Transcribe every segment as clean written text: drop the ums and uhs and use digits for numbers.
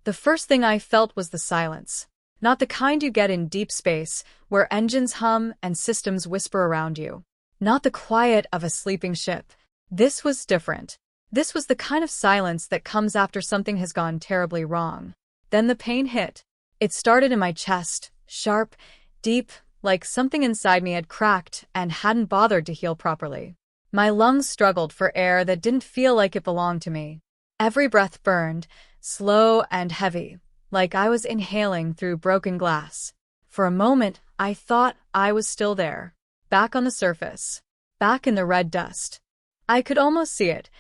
The first thing I felt was the silence. Not the kind you get in deep space, where engines hum and systems whisper around you. Not the quiet of a sleeping ship. This was different. This was the kind of silence that comes after something has gone terribly wrong. Then the pain hit. It started in my chest, sharp, deep, like something inside me had cracked and hadn't bothered to heal properly. My lungs struggled for air that didn't feel like it belonged to me. Every breath burned, slow and heavy, like I was inhaling through broken glass. For a moment, I thought I was still there, back on the surface, back in the red dust. I could almost see it,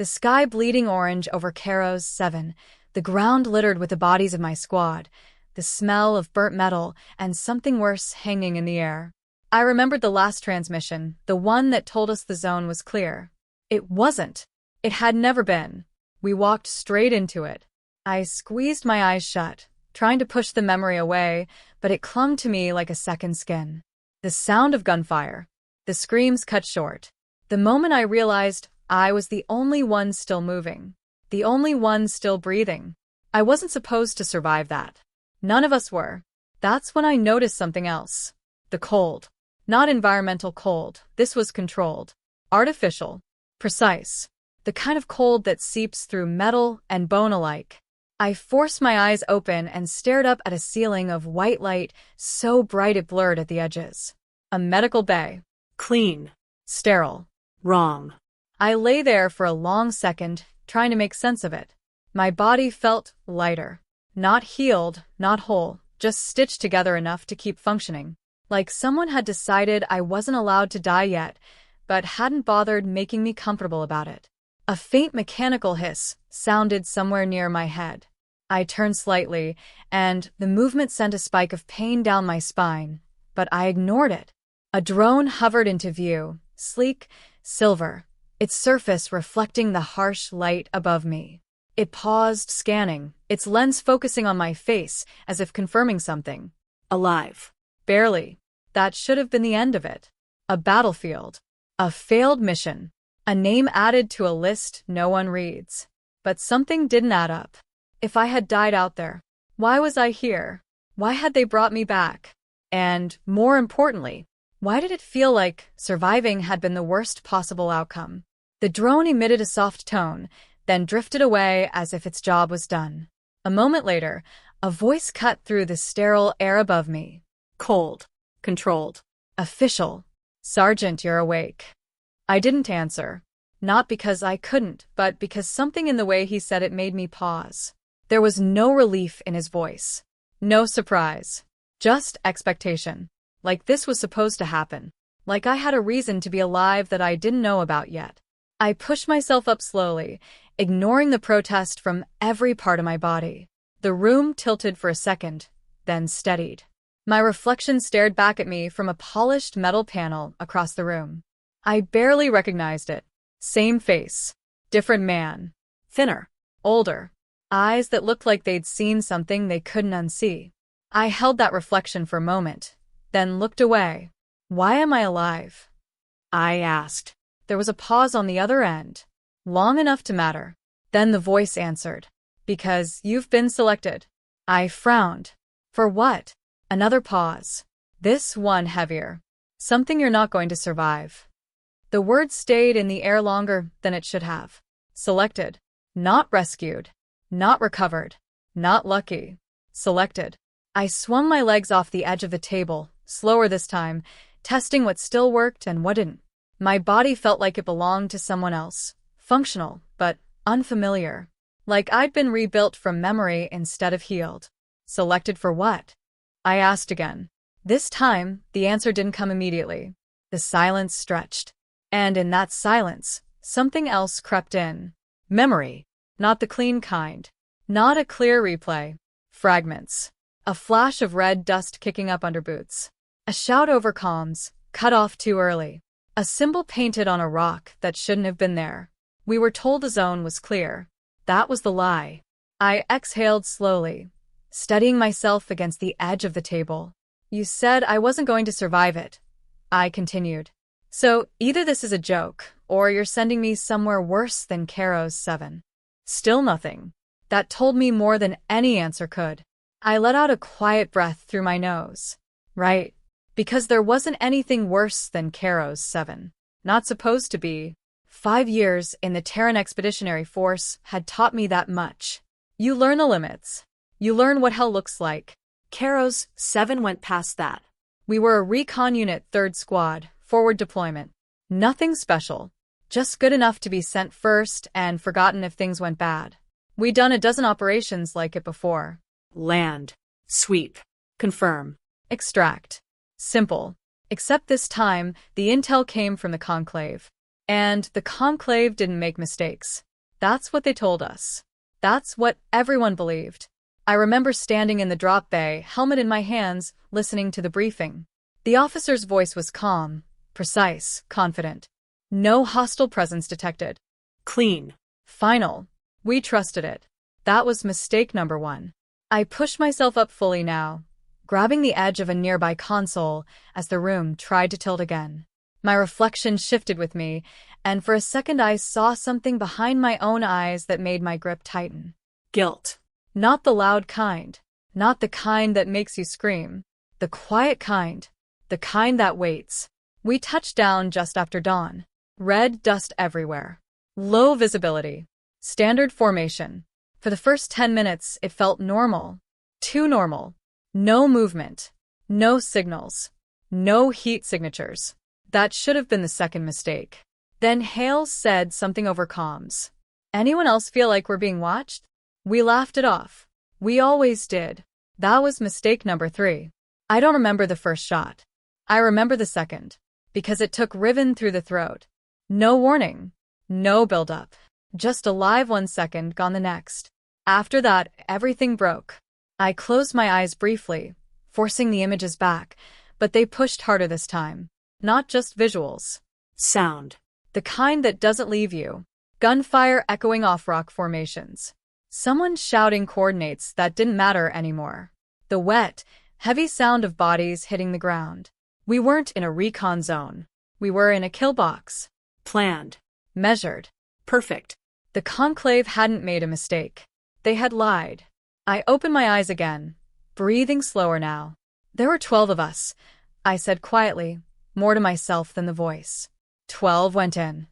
the sky bleeding orange over Caro's 7, the ground littered with the bodies of my squad, the smell of burnt metal, and something worse hanging in the air. I remembered the last transmission, the one that told us the zone was clear. It wasn't. It had never been. We walked straight into it. I squeezed my eyes shut, trying to push the memory away, but it clung to me like a second skin. The sound of gunfire. The screams cut short. The moment I realized I was the only one still moving. The only one still breathing. I wasn't supposed to survive that. None of us were. That's when I noticed something else. The cold. Not environmental cold. This was controlled. Artificial. Precise. The kind of cold that seeps through metal and bone alike. I forced my eyes open and stared up at a ceiling of white light so bright it blurred at the edges. A medical bay. Clean. Sterile. Wrong. I lay there for a long second, trying to make sense of it. My body felt lighter. Not healed, not whole, just stitched together enough to keep functioning. Like someone had decided I wasn't allowed to die yet, but hadn't bothered making me comfortable about it. A faint mechanical hiss sounded somewhere near my head. I turned slightly, and the movement sent a spike of pain down my spine, but I ignored it. A drone hovered into view, sleek, silver, its surface reflecting the harsh light above me. It paused, scanning, its lens focusing on my face as if confirming something. Alive. Barely. That should have been the end of it. A battlefield. A failed mission. A name added to a list no one reads. But something didn't add up. If I had died out there, why was I here? Why had they brought me back? And, more importantly, why did it feel like surviving had been the worst possible outcome? The drone emitted a soft tone, then drifted away as if its job was done. A moment later, a voice cut through the sterile air above me. Cold. Controlled. Official. Sergeant, you're awake. I didn't answer. Not because I couldn't, but because something in the way he said it made me pause. There was no relief in his voice. No surprise. Just expectation. Like this was supposed to happen. Like I had a reason to be alive that I didn't know about yet. I pushed myself up slowly, ignoring the protest from every part of my body. The room tilted for a second, then steadied. My reflection stared back at me from a polished metal panel across the room. I barely recognized it. Same face. Different man. Thinner. Older. Eyes that looked like they'd seen something they couldn't unsee. I held that reflection for a moment, then looked away. Why am I alive? I asked. There was a pause on the other end. Long enough to matter. Then the voice answered. Because you've been selected. I frowned. For what? Another pause. This one heavier. Something you're not going to survive. The word stayed in the air longer than it should have. Selected. Not rescued. Not recovered. Not lucky. Selected. I swung my legs off the edge of the table, slower this time, testing what still worked and what didn't. My body felt like it belonged to someone else. Functional, but unfamiliar. Like I'd been rebuilt from memory instead of healed. Selected for what? I asked again. This time, the answer didn't come immediately. The silence stretched. And in that silence, something else crept in. Memory. Not the clean kind. Not a clear replay. Fragments. A flash of red dust kicking up under boots. A shout over comms, cut off too early. A symbol painted on a rock that shouldn't have been there. We were told the zone was clear. That was the lie. I exhaled slowly, steadying myself against the edge of the table. You said I wasn't going to survive it. I continued. So, either this is a joke, or you're sending me somewhere worse than Caro's 7. Still nothing. That told me more than any answer could. I let out a quiet breath through my nose. Right. Because there wasn't anything worse than Karos 7. Not supposed to be. 5 years in the Terran Expeditionary Force had taught me that much. You learn the limits. You learn what hell looks like. Karos 7 went past that. We were a recon unit 3rd Squad, forward deployment. Nothing special. Just good enough to be sent first and forgotten if things went bad. We'd done a dozen operations like it before. Land. Sweep. Confirm. Extract. Simple. Except this time, the intel came from the Conclave. And the Conclave didn't make mistakes. That's what they told us. That's what everyone believed. I remember standing in the drop bay, helmet in my hands, listening to the briefing. The officer's voice was calm, precise, confident. No hostile presence detected. Clean. Final. We trusted it. That was mistake number 1. I pushed myself up fully now, grabbing the edge of a nearby console as the room tried to tilt again. My reflection shifted with me, and for a second I saw something behind my own eyes that made my grip tighten. Guilt. Not the loud kind. Not the kind that makes you scream. The quiet kind. The kind that waits. We touched down just after dawn. Red dust everywhere. Low visibility. Standard formation. For the first 10 minutes, it felt normal. Too normal. No movement. No signals. No heat signatures. That should have been the second mistake. Then Hales said something over comms. Anyone else feel like we're being watched? We laughed it off. We always did. That was mistake number 3. I don't remember the first shot. I remember the second. Because it took Riven through the throat. No warning. No build-up. Just alive 1 second, gone the next. After that, everything broke. I closed my eyes briefly, forcing the images back, but they pushed harder this time. Not just visuals. Sound. The kind that doesn't leave you. Gunfire echoing off rock formations. Someone shouting coordinates that didn't matter anymore. The wet, heavy sound of bodies hitting the ground. We weren't in a recon zone. We were in a kill box. Planned. Measured. Perfect. The Conclave hadn't made a mistake. They had lied. I opened my eyes again, breathing slower now. There were 12 of us, I said quietly, more to myself than the voice. 12 went in.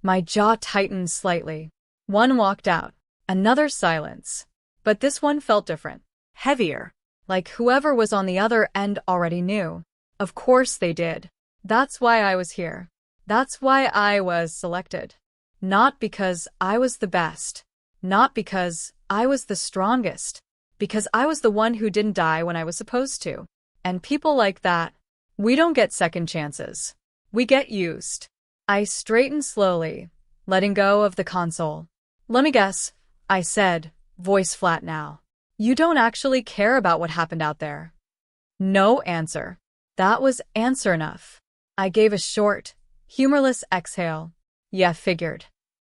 My jaw tightened slightly. 1 walked out. Another silence. But this one felt different. Heavier. Like whoever was on the other end already knew. Of course they did. That's why I was here. That's why I was selected. Not because I was the best. Not because I was the strongest. Because I was the one who didn't die when I was supposed to. And people like that, we don't get second chances. We get used. I straightened slowly, letting go of the console. Let me guess, I said, voice flat now. You don't actually care about what happened out there. No answer. That was answer enough. I gave a short, humorless exhale. Yeah, figured.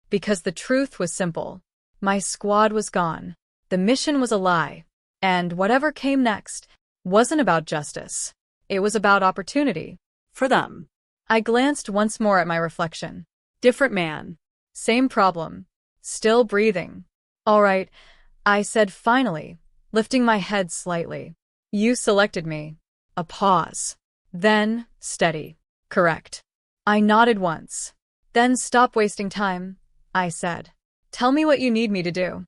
Because the truth was simple. My squad was gone. The mission was a lie. And whatever came next wasn't about justice. It was about opportunity. For them. I glanced once more at my reflection. Different man. Same problem. Still breathing. All right, I said finally, lifting my head slightly. You selected me. A pause. Then, steady. Correct. I nodded once. Then stop wasting time, I said. Tell me what you need me to do.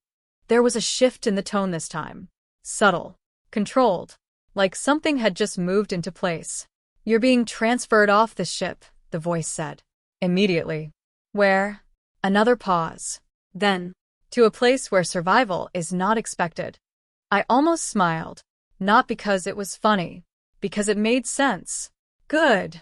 There was a shift in the tone this time. Subtle. Controlled. Like something had just moved into place. You're being transferred off the ship, the voice said. Immediately. Where? Another pause. Then, to a place where survival is not expected. I almost smiled. Not because it was funny. Because it made sense. Good,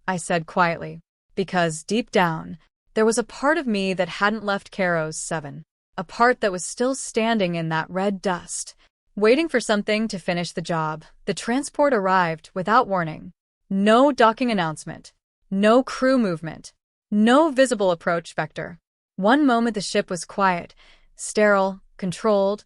I said quietly. Because deep down, there was a part of me that hadn't left Karos 7. A part that was still standing in that red dust, waiting for something to finish the job. The transport arrived without warning. No docking announcement. No crew movement. No visible approach vector. One moment the ship was quiet, sterile, controlled,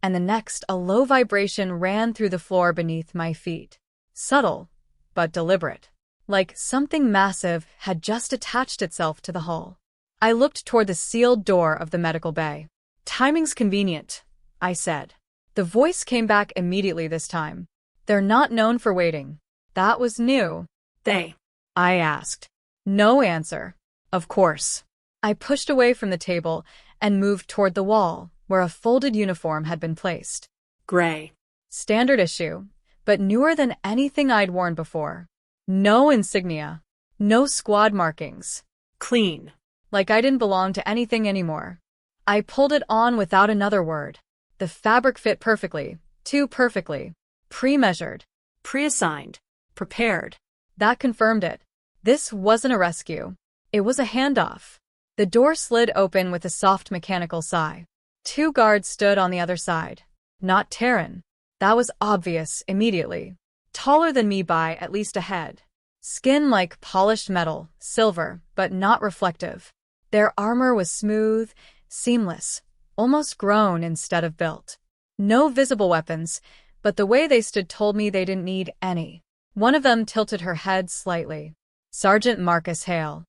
and the next a low vibration ran through the floor beneath my feet. Subtle, but deliberate. Like something massive had just attached itself to the hull. I looked toward the sealed door of the medical bay. Timing's convenient, I said. The voice came back immediately this time. They're not known for waiting. That was new. They. I asked. No answer. Of course. I pushed away from the table and moved toward the wall, where a folded uniform had been placed. Gray. Standard issue, but newer than anything I'd worn before. No insignia. No squad markings. Clean. Like I didn't belong to anything anymore. I pulled it on without another word. The fabric fit perfectly, too perfectly. Pre-measured. Pre-assigned. Prepared. That confirmed it. This wasn't a rescue. It was a handoff. The door slid open with a soft mechanical sigh. 2 guards stood on the other side. Not Terran. That was obvious immediately. Taller than me by at least a head. Skin like polished metal, silver, but not reflective. Their armor was smooth, seamless, almost grown instead of built. No visible weapons, but the way they stood told me they didn't need any. One of them tilted her head slightly. Sergeant Marcus Hale.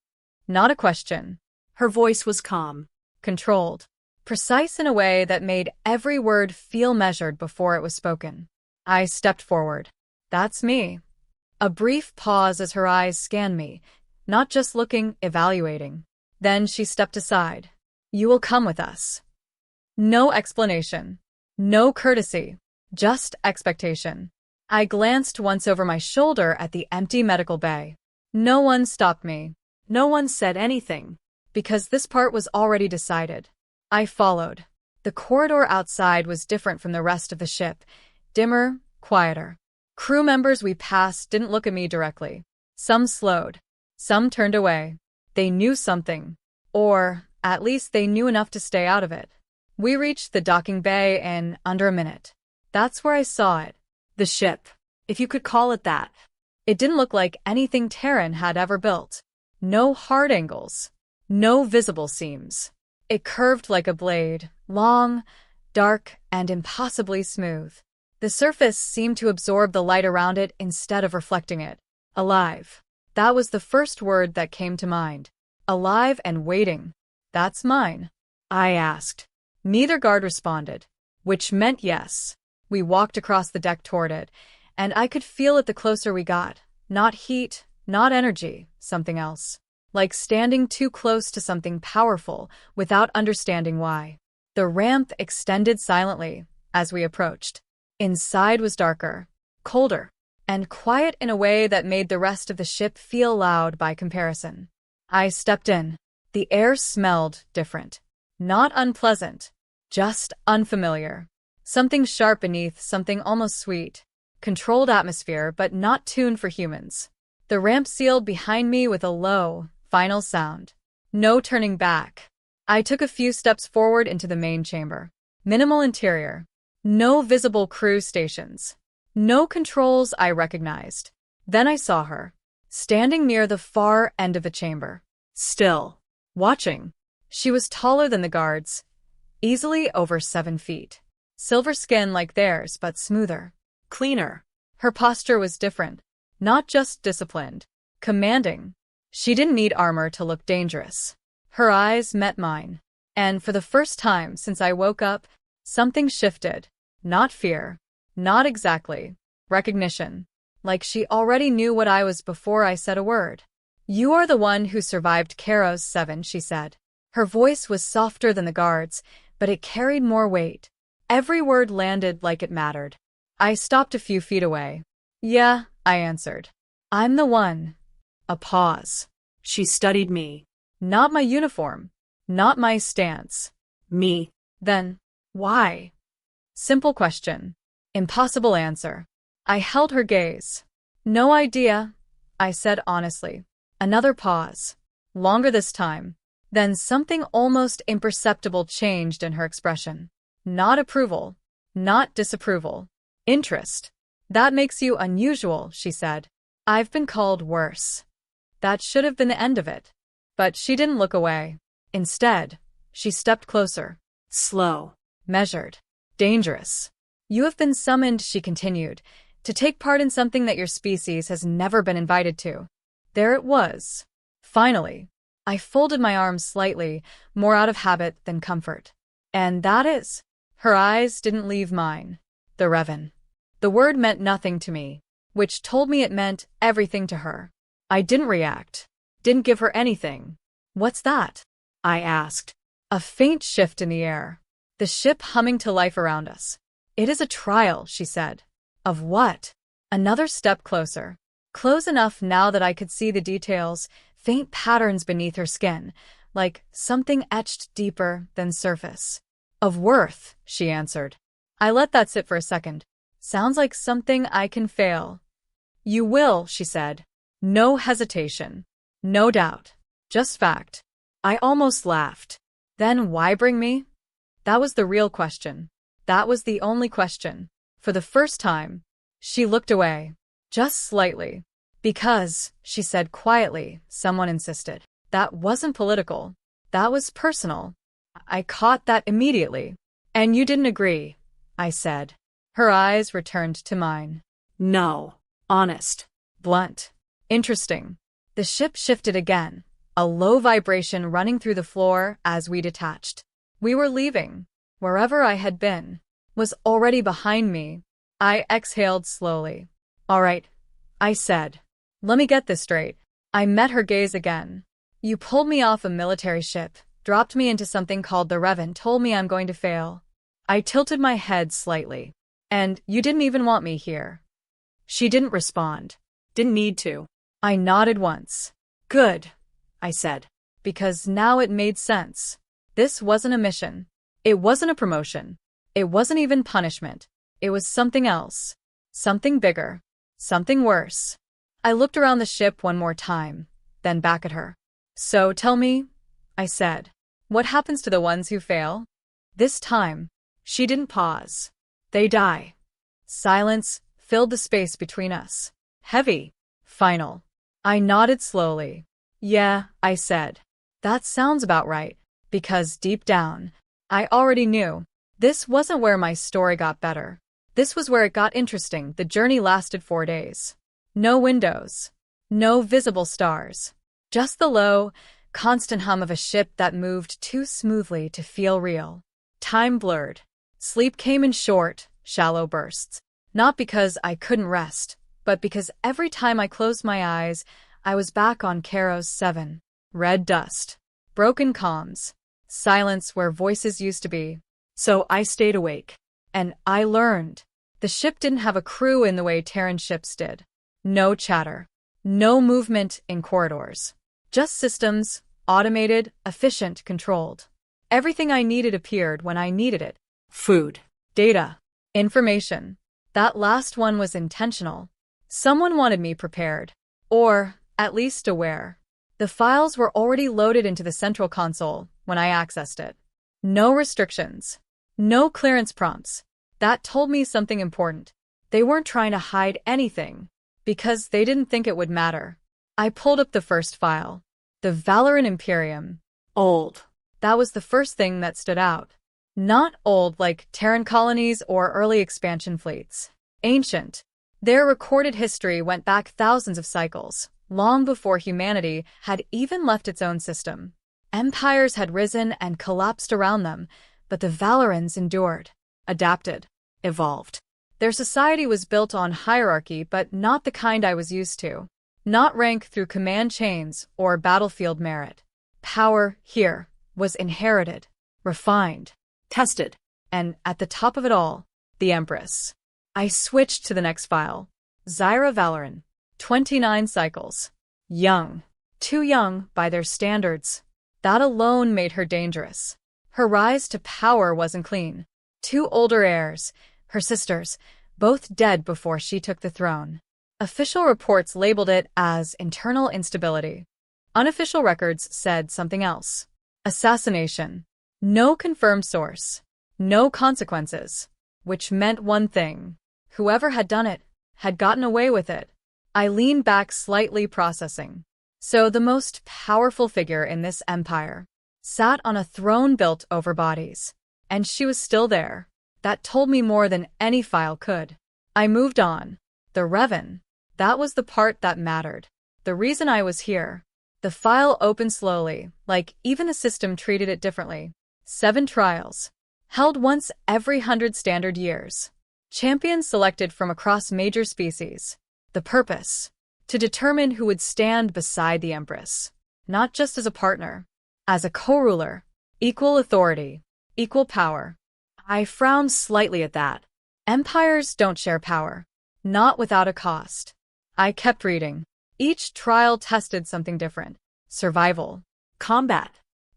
Not a question. Her voice was calm. Controlled. Precise in a way that made every word feel measured before it was spoken. I stepped forward. That's me. A brief pause as her eyes scanned me, not just looking, evaluating. Then she stepped aside. You will come with us. No explanation. No courtesy. Just expectation. I glanced once over my shoulder at the empty medical bay. No one stopped me. No one said anything. Because this part was already decided. I followed. The corridor outside was different from the rest of the ship. Dimmer, quieter. Crew members we passed didn't look at me directly. Some slowed. Some turned away. They knew something. Or, at least they knew enough to stay out of it. We reached the docking bay in under a minute. That's where I saw it. The ship, if you could call it that. It didn't look like anything Terran had ever built. No hard angles. No visible seams. It curved like a blade, long, dark, and impossibly smooth. The surface seemed to absorb the light around it instead of reflecting it. Alive. That was the first word that came to mind. Alive and waiting. That's mine. I asked. Neither guard responded, which meant yes. We walked across the deck toward it, and I could feel it the closer we got. Not heat, not energy, something else. Like standing too close to something powerful without understanding why. The ramp extended silently as we approached. Inside was darker, colder, and quiet in a way that made the rest of the ship feel loud by comparison. I stepped in. The air smelled different. Not unpleasant, just unfamiliar. Something sharp beneath, something almost sweet. Controlled atmosphere, but not tuned for humans. The ramp sealed behind me with a low, final sound. No turning back. I took a few steps forward into the main chamber. Minimal interior. No visible crew stations. No controls I recognized. Then I saw her, standing near the far end of the chamber. Still. Watching. She was taller than the guards, easily over 7 feet. Silver skin like theirs, but smoother. Cleaner. Her posture was different. Not just disciplined. Commanding. She didn't need armor to look dangerous. Her eyes met mine. And for the first time since I woke up, something shifted. Not fear. Not exactly. Recognition. Like she already knew what I was before I said a word. You are the one who survived Karos 7, she said. Her voice was softer than the guards, but it carried more weight. Every word landed like it mattered. I stopped a few feet away. Yeah, I answered. I'm the one. A pause. She studied me. Not my uniform. Not my stance. Me. Then, why? Simple question. Impossible answer. I held her gaze. No idea, I said honestly. Another pause. Longer this time. Then something almost imperceptible changed in her expression. Not approval. Not disapproval. Interest. That makes you unusual, she said. I've been called worse. That should have been the end of it. But she didn't look away. Instead, she stepped closer. Slow. Measured. Dangerous. You have been summoned, she continued, to take part in something that your species has never been invited to. There it was. Finally. I folded my arms slightly, more out of habit than comfort. And that is. Her eyes didn't leave mine. The Revan. The word meant nothing to me, which told me it meant everything to her. I didn't react. Didn't give her anything. What's that? I asked. A faint shift in the air. The ship humming to life around us. It is a trial, she said. Of what? Another step closer. Close enough now that I could see the details, faint patterns beneath her skin, like something etched deeper than surface. Of worth, she answered. I let that sit for a second. Sounds like something I can fail. You will, she said. No hesitation. No doubt. Just fact. I almost laughed. Then why bring me? That was the real question. That was the only question. For the first time, she looked away. Just slightly. Because, she said quietly, someone insisted. That wasn't political. That was personal. I caught that immediately. And you didn't agree, I said. Her eyes returned to mine. No. Honest. Blunt. Interesting. The ship shifted again, a low vibration running through the floor as we detached. We were leaving. Wherever I had been was already behind me. I exhaled slowly. All right, I said. Let me get this straight. I met her gaze again. You pulled me off a military ship, dropped me into something called the Revan, told me I'm going to fail. I tilted my head slightly. And you didn't even want me here. She didn't respond. Didn't need to. I nodded once. Good, I said, because now it made sense. This wasn't a mission. It wasn't a promotion. It wasn't even punishment. It was something else. Something bigger. Something worse. I looked around the ship one more time, then back at her. So tell me, I said, what happens to the ones who fail? This time, she didn't pause. They die. Silence filled the space between us. Heavy. Final. I nodded slowly. Yeah, I said. That sounds about right. Because deep down, I already knew. This wasn't where my story got better. This was where it got interesting. The journey lasted 4 days. No windows. No visible stars. Just the low, constant hum of a ship that moved too smoothly to feel real. Time blurred. Sleep came in short, shallow bursts. Not because I couldn't rest, but because every time I closed my eyes, I was back on Karos 7. Red dust. Broken comms. Silence where voices used to be. So I stayed awake. And I learned. The ship didn't have a crew in the way Terran ships did. No chatter. No movement in corridors. Just systems, automated, efficient, controlled. Everything I needed appeared when I needed it. Food. Data. Information. That last one was intentional. Someone wanted me prepared. Or, at least aware. The files were already loaded into the central console when I accessed it. No restrictions. No clearance prompts. That told me something important. They weren't trying to hide anything, because they didn't think it would matter. I pulled up the first file. The Valoran Imperium. Old. That was the first thing that stood out. Not old like Terran colonies or early expansion fleets. Ancient. Their recorded history went back thousands of cycles, long before humanity had even left its own system. Empires had risen and collapsed around them, but the Valorans endured, adapted, evolved. Their society was built on hierarchy, but not the kind I was used to. Not rank through command chains or battlefield merit. Power, here, was inherited, refined, Tested. and at the top of it all, the Empress. I switched to the next file. Zyra Valoran. 29 cycles. Young. Too young by their standards. That alone made her dangerous. Her rise to power wasn't clean. 2 older heirs, her sisters, both dead before she took the throne. Official reports labeled it as internal instability. Unofficial records said something else. Assassination. No confirmed source. No consequences. Which meant one thing. Whoever had done it had gotten away with it. I leaned back slightly, processing. So the most powerful figure in this empire sat on a throne built over bodies. And she was still there. That told me more than any file could. I moved on. The Revan. That was the part that mattered. The reason I was here. The file opened slowly, like even the system treated it differently. 7 trials. held once every 100 standard years. Champions selected from across major species. The purpose? To determine who would stand beside the Empress. Not just as a partner. As a co-ruler. Equal authority. Equal power. I frowned slightly at that. Empires don't share power. Not without a cost. I kept reading. Each trial tested something different. Survival. Combat.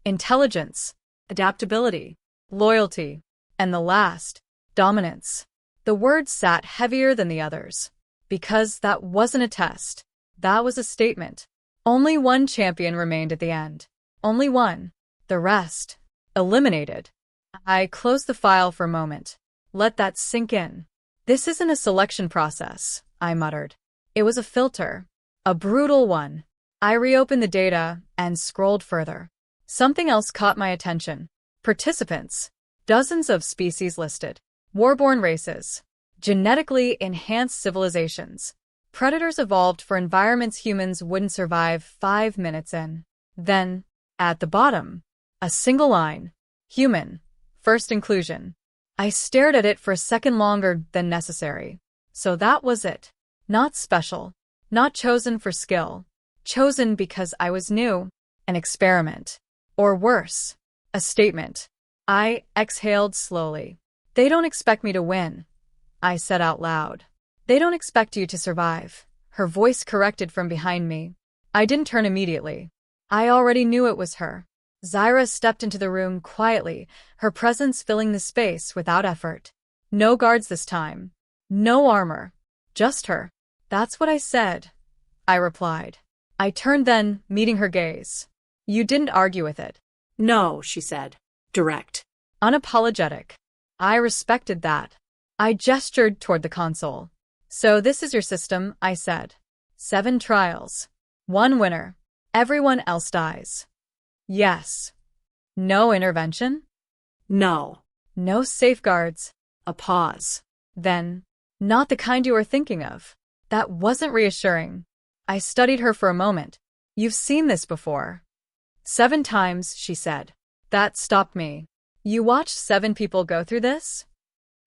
Intelligence. Adaptability. Loyalty. And the last, dominance. The word sat heavier than the others. Because that wasn't a test. That was a statement. Only one champion remained at the end. Only one. The rest. Eliminated. I closed the file for a moment. Let that sink in. This isn't a selection process, I muttered. It was a filter. A brutal one. I reopened the data and scrolled further. Something else caught my attention. Participants. Dozens of species listed. Warborn races. Genetically enhanced civilizations. Predators evolved for environments humans wouldn't survive 5 minutes in. Then, at the bottom, a single line. Human. First inclusion. I stared at it for a second longer than necessary. So that was it. Not special. Not chosen for skill. Chosen because I was new. An experiment. Or worse. A statement. I exhaled slowly. They don't expect me to win. I said out loud. They don't expect you to survive. Her voice corrected from behind me. I didn't turn immediately. I already knew it was her. Zyra stepped into the room quietly, her presence filling the space without effort. No guards this time. No armor. Just her. That's what I said. I replied. I turned then, meeting her gaze. You didn't argue with it. No, she said. Direct. Unapologetic. I respected that. I gestured toward the console. So this is your system, I said. 7 trials. 1 winner. Everyone else dies. Yes. No intervention? No. No safeguards. A pause. Then, not the kind you were thinking of. That wasn't reassuring. I studied her for a moment. You've seen this before. 7 times, she said. That stopped me. You watched 7 people go through this?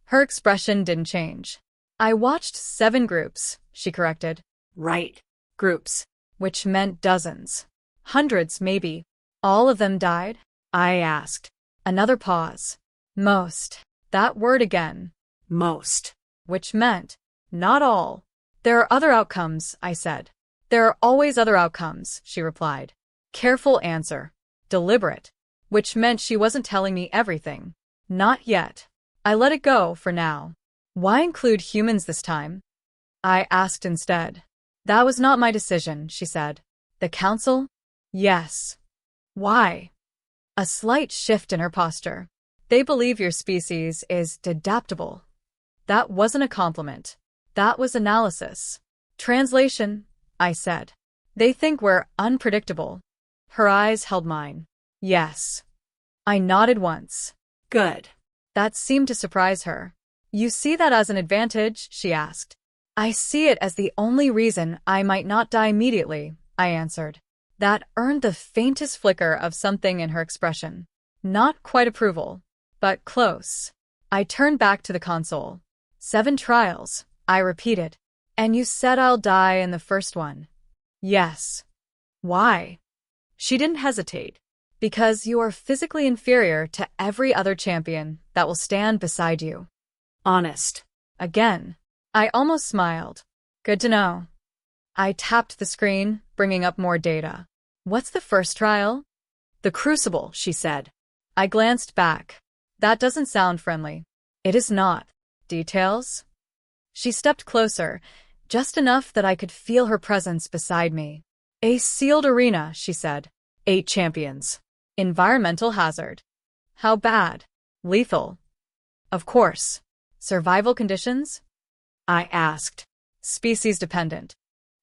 Her expression didn't change. I watched 7 groups, she corrected. Right. Groups. Which meant dozens. Hundreds, maybe. All of them died? I asked. Another pause. Most. That word again. Most. Which meant, not all. There are other outcomes, I said. There are always other outcomes, she replied. Careful answer. Deliberate. Which meant she wasn't telling me everything. Not yet. I let it go for now. Why include humans this time? I asked instead. That was not my decision, she said. The council? Yes. Why? A slight shift in her posture. They believe your species is adaptable. That wasn't a compliment. That was analysis. Translation, I said. They think we're unpredictable. Her eyes held mine. Yes. I nodded once. Good. That seemed to surprise her. You see that as an advantage? She asked. I see it as the only reason I might not die immediately, I answered. That earned the faintest flicker of something in her expression. Not quite approval, but close. I turned back to the console. 7 trials, I repeated. And you said I'll die in the first one. Yes. Why? She didn't hesitate. Because you are physically inferior to every other champion that will stand beside you. Honest. Again. I almost smiled. Good to know. I tapped the screen, bringing up more data. What's the first trial? The Crucible, she said. I glanced back. That doesn't sound friendly. It is not. Details? She stepped closer, just enough that I could feel her presence beside me. A sealed arena, she said. 8 champions. Environmental hazard. How bad? Lethal. Of course. Survival conditions? I asked. Species dependent.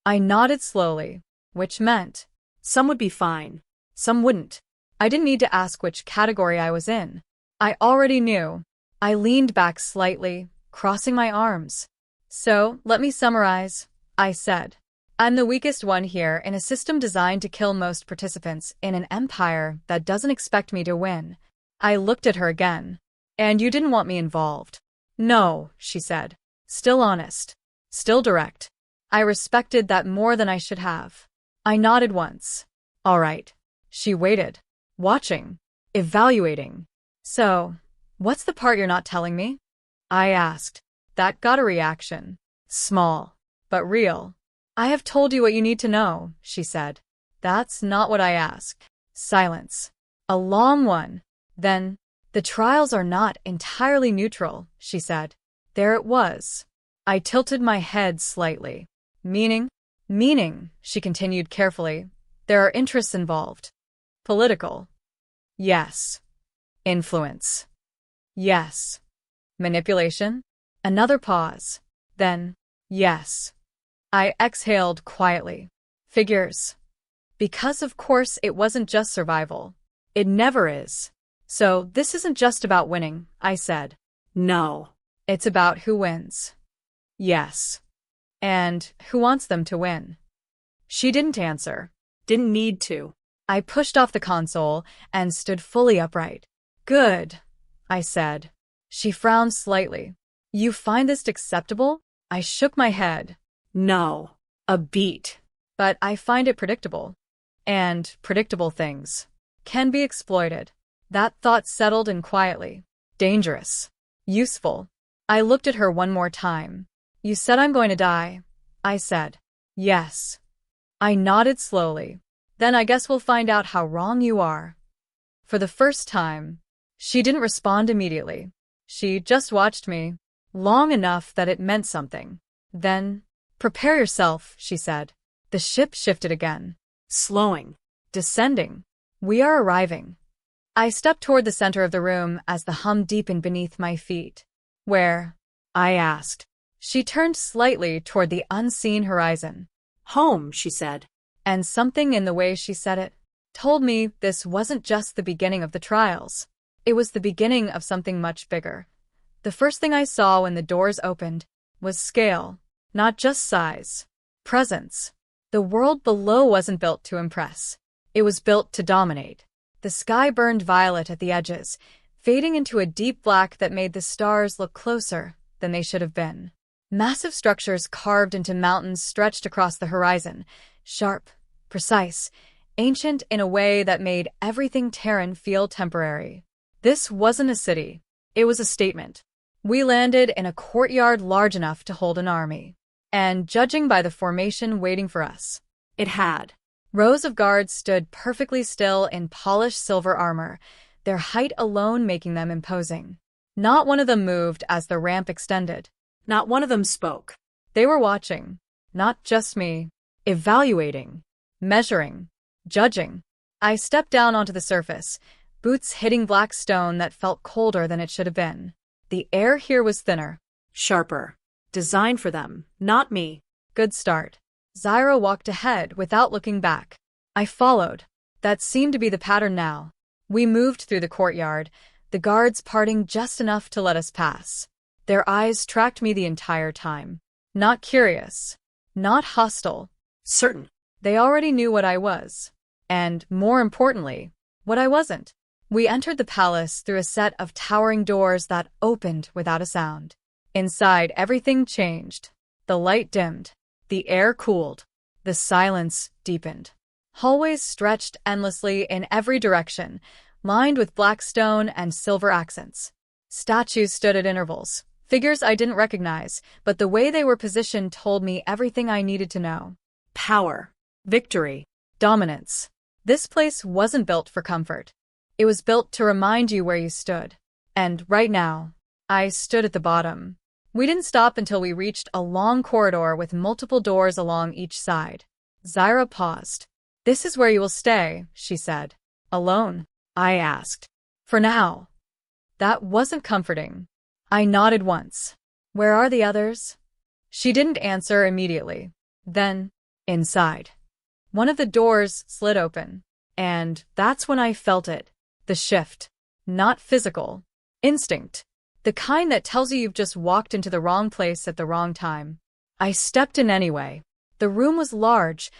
I nodded slowly, which meant some would be fine, some wouldn't. I didn't need to ask which category I was in. I already knew. I leaned back slightly, crossing my arms. So, let me summarize, I said. I'm the weakest one here in a system designed to kill most participants in an empire that doesn't expect me to win. I looked at her again. And you didn't want me involved. No, she said. Still honest. Still direct. I respected that more than I should have. I nodded once. All right. She waited. Watching. Evaluating. So, what's the part you're not telling me? I asked. That got a reaction. Small. But real. I have told you what you need to know, she said. That's not what I asked. Silence. A long one. Then, the trials are not entirely neutral, she said. There it was. I tilted my head slightly. Meaning? Meaning, she continued carefully. There are interests involved. Political. Yes. Influence. Yes. Manipulation? Another pause. Then, yes. I exhaled quietly. Figures. Because of course it wasn't just survival. It never is. So this isn't just about winning, I said. No. It's about who wins. Yes. And who wants them to win? She didn't answer. Didn't need to. I pushed off the console and stood fully upright. Good, I said. She frowned slightly. You find this acceptable? I shook my head. No. A beat. But I find it predictable. And predictable things can be exploited. That thought settled in quietly. Dangerous. Useful. I looked at her one more time. You said I'm going to die. I said. Yes. I nodded slowly. Then I guess we'll find out how wrong you are. For the first time, she didn't respond immediately. She just watched me, long enough that it meant something. Then, prepare yourself, she said. The ship shifted again. Slowing. Descending. We are arriving. I stepped toward the center of the room as the hum deepened beneath my feet. Where? I asked. She turned slightly toward the unseen horizon. Home, she said. And something in the way she said it told me this wasn't just the beginning of the trials. It was the beginning of something much bigger. The first thing I saw when the doors opened was scale, not just size. Presence. The world below wasn't built to impress. It was built to dominate. The sky burned violet at the edges, fading into a deep black that made the stars look closer than they should have been. Massive structures carved into mountains stretched across the horizon, sharp, precise, ancient in a way that made everything Terran feel temporary. This wasn't a city. It was a statement. We landed in a courtyard large enough to hold an army. And judging by the formation waiting for us, It had. rows of guards stood perfectly still in polished silver armor, their height alone making them imposing. Not one of them moved as the ramp extended. Not one of them spoke. They were watching, not just me, evaluating, measuring, judging. I stepped down onto the surface, boots hitting black stone that felt colder than it should have been. The air here was thinner. Sharper. Designed for them, not me. Good start. Zyra walked ahead without looking back. I followed. That seemed to be the pattern now. We moved through the courtyard, the guards parting just enough to let us pass. Their eyes tracked me the entire time. Not curious. Not hostile. Certain. They already knew what I was. And, more importantly, what I wasn't. We entered the palace through a set of towering doors that opened without a sound. Inside, everything changed. The light dimmed. The air cooled. The silence deepened. Hallways stretched endlessly in every direction, lined with black stone and silver accents. Statues stood at intervals, figures I didn't recognize, but the way they were positioned told me everything I needed to know. Power. Victory. Dominance. This place wasn't built for comfort. It was built to remind you where you stood. And right now, I stood at the bottom. We didn't stop until we reached a long corridor with multiple doors along each side. Zyra paused. This is where you will stay, she said. Alone? I asked. For now. That wasn't comforting. I nodded once. Where are the others? She didn't answer immediately. Then, inside. One of the doors slid open. And that's when I felt it. The shift. Not physical. Instinct. The kind that tells you you've just walked into the wrong place at the wrong time. I stepped in anyway. The room was large,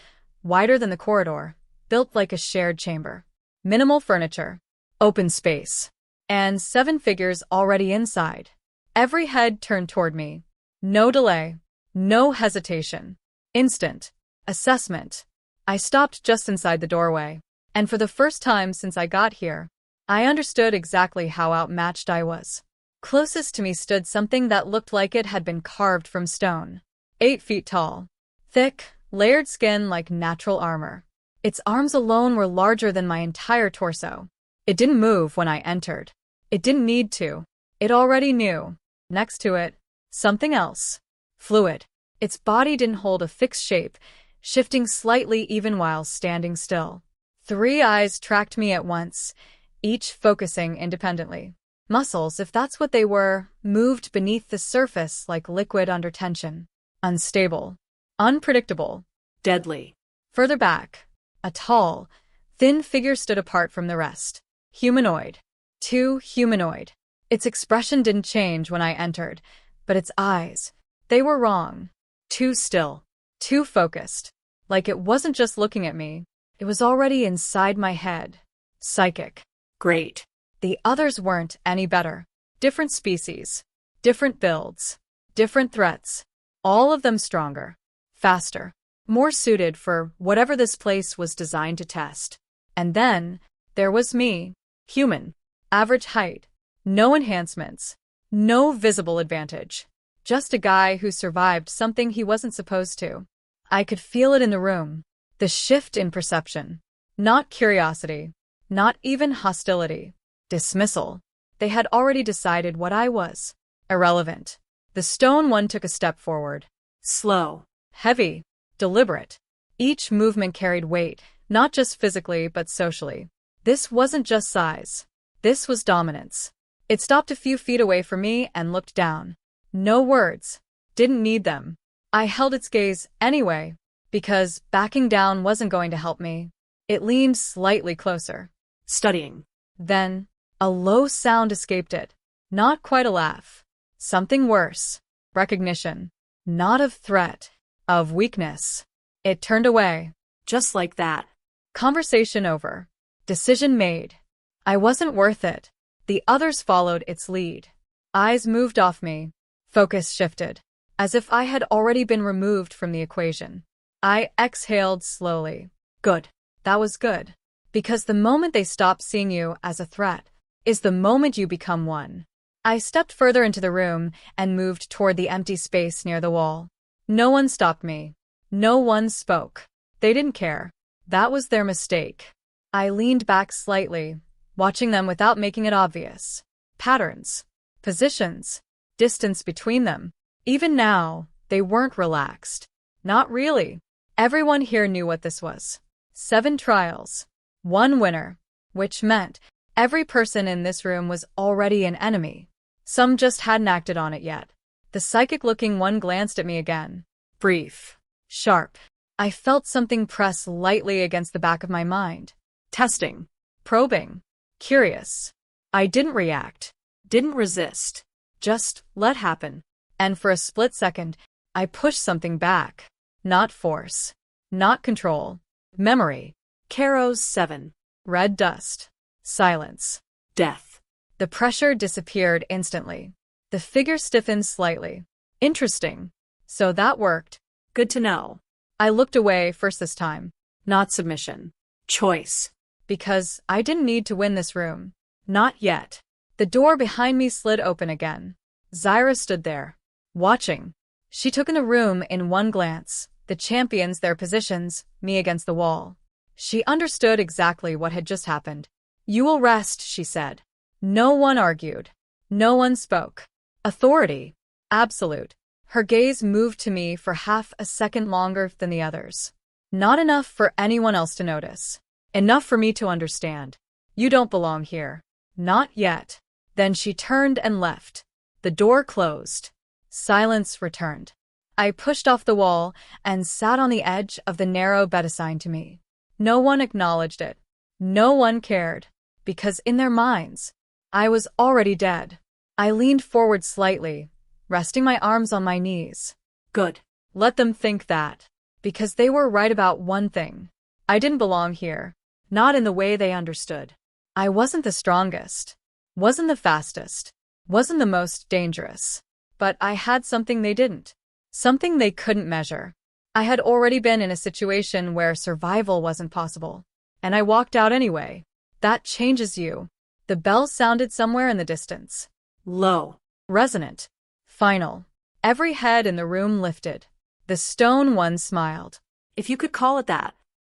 wider than the corridor, built like a shared chamber. Minimal furniture. Open space. and 7 figures already inside. Every head turned toward me. No delay. No hesitation. Instant. Assessment. I stopped just inside the doorway, and for the first time since I got here, I understood exactly how outmatched I was. Closest to me stood something that looked like it had been carved from stone. 8 feet tall. Thick, layered skin like natural armor. Its arms alone were larger than my entire torso. It didn't move when I entered. It didn't need to. It already knew. Next to it, something else. Fluid. Its body didn't hold a fixed shape, shifting slightly even while standing still. 3 eyes tracked me at once, each focusing independently. Muscles, if that's what they were, moved beneath the surface like liquid under tension. Unstable. Unpredictable. Deadly. Further back, a tall, thin figure stood apart from the rest. Humanoid. Too humanoid. Its expression didn't change when I entered, but its eyes, they were wrong. Too still. Too focused. Like it wasn't just looking at me, it was already inside my head. Psychic. Great. The others weren't any better. Different species. Different builds. Different threats. All of them stronger. Faster. More suited for whatever this place was designed to test. And then, there was me. Human. Average height. No enhancements. No visible advantage. Just a guy who survived something he wasn't supposed to. I could feel it in the room. The shift in perception. Not curiosity. Not even hostility. Dismissal. They had already decided what I was. Irrelevant. The stone one took a step forward. Slow. Heavy. Deliberate. Each movement carried weight, not just physically but socially. This wasn't just size. This was dominance. It stopped a few feet away from me and looked down. No words. Didn't need them. I held its gaze anyway, because backing down wasn't going to help me. It leaned slightly closer. Studying. Then, a low sound escaped it. Not quite a laugh. Something worse. Recognition. Not of threat. Of weakness. It turned away. Just like that. Conversation over. Decision made. I wasn't worth it. The others followed its lead. Eyes moved off me. Focus shifted. As if I had already been removed from the equation. I exhaled slowly. Good. That was good. Because the moment they stop seeing you as a threat is the moment you become one. I stepped further into the room and moved toward the empty space near the wall. No one stopped me. No one spoke. They didn't care. That was their mistake. I leaned back slightly, watching them without making it obvious. Patterns. Positions. Distance between them. Even now, they weren't relaxed. Not really. Everyone here knew what this was. 7 trials. 1 winner. Which meant every person in this room was already an enemy. Some just hadn't acted on it yet. The psychic-looking one glanced at me again. Brief. Sharp. I felt something press lightly against the back of my mind. Testing. Probing. Curious. I didn't react. Didn't resist. Just let happen. And for a split second, I pushed something back. Not force. Not control. Memory. Caro's 7. Red dust. Silence. Death. The pressure disappeared instantly. The figure stiffened slightly. Interesting. So that worked. Good to know. I looked away first this time. Not submission. Choice. Because I didn't need to win this room. Not yet. The door behind me slid open again. Zyra stood there, watching. She took in the room in one glance, the champions, their positions, me against the wall. She understood exactly what had just happened. You will rest, she said. No one argued. No one spoke. Authority. Absolute. Her gaze moved to me for half a second longer than the others. Not enough for anyone else to notice. Enough for me to understand. You don't belong here. Not yet. Then she turned and left. The door closed. Silence returned. I pushed off the wall and sat on the edge of the narrow bed assigned to me. No one acknowledged it. No one cared. Because in their minds, I was already dead. I leaned forward slightly, resting my arms on my knees. Good. Let them think that. Because they were right about one thing. I didn't belong here. Not in the way they understood. I wasn't the strongest. Wasn't the fastest. Wasn't the most dangerous. But I had something they didn't. Something they couldn't measure. I had already been in a situation where survival wasn't possible. And I walked out anyway. That changes you. The bell sounded somewhere in the distance. Low. Resonant. Final. Every head in the room lifted. The stone one smiled. If you could call it that.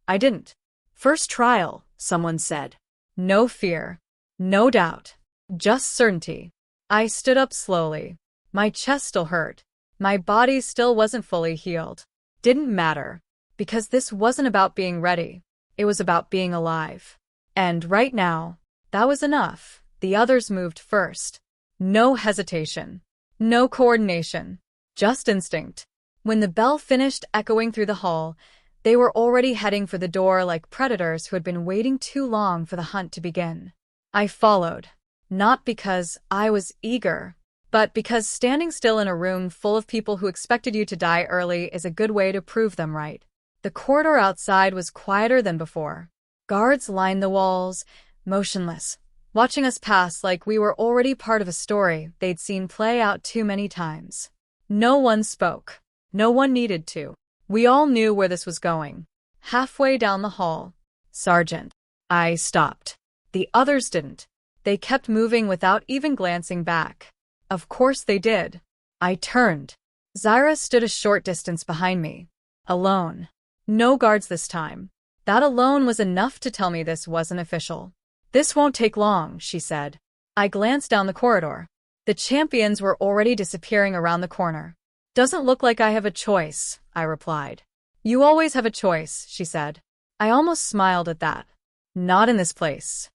I didn't. First trial, someone said. No fear. No doubt. Just certainty. I stood up slowly. My chest still hurt. My body still wasn't fully healed. Didn't matter. Because this wasn't about being ready. It was about being alive. And right now, that was enough. The others moved first. No hesitation. No coordination. Just instinct. When the bell finished echoing through the hall, they were already heading for the door like predators who had been waiting too long for the hunt to begin. I followed. Not because I was eager, but because standing still in a room full of people who expected you to die early is a good way to prove them right. The corridor outside was quieter than before. Guards lined the walls, motionless, watching us pass like we were already part of a story they'd seen play out too many times. No one spoke. No one needed to. We all knew where this was going. Halfway down the hall. Sergeant. I stopped. The others didn't. They kept moving without even glancing back. Of course they did. I turned. Zyra stood a short distance behind me. Alone. No guards this time. That alone was enough to tell me this wasn't official. This won't take long, she said. I glanced down the corridor. The champions were already disappearing around the corner. Doesn't look like I have a choice, I replied. You always have a choice, she said. I almost smiled at that. Not in this place.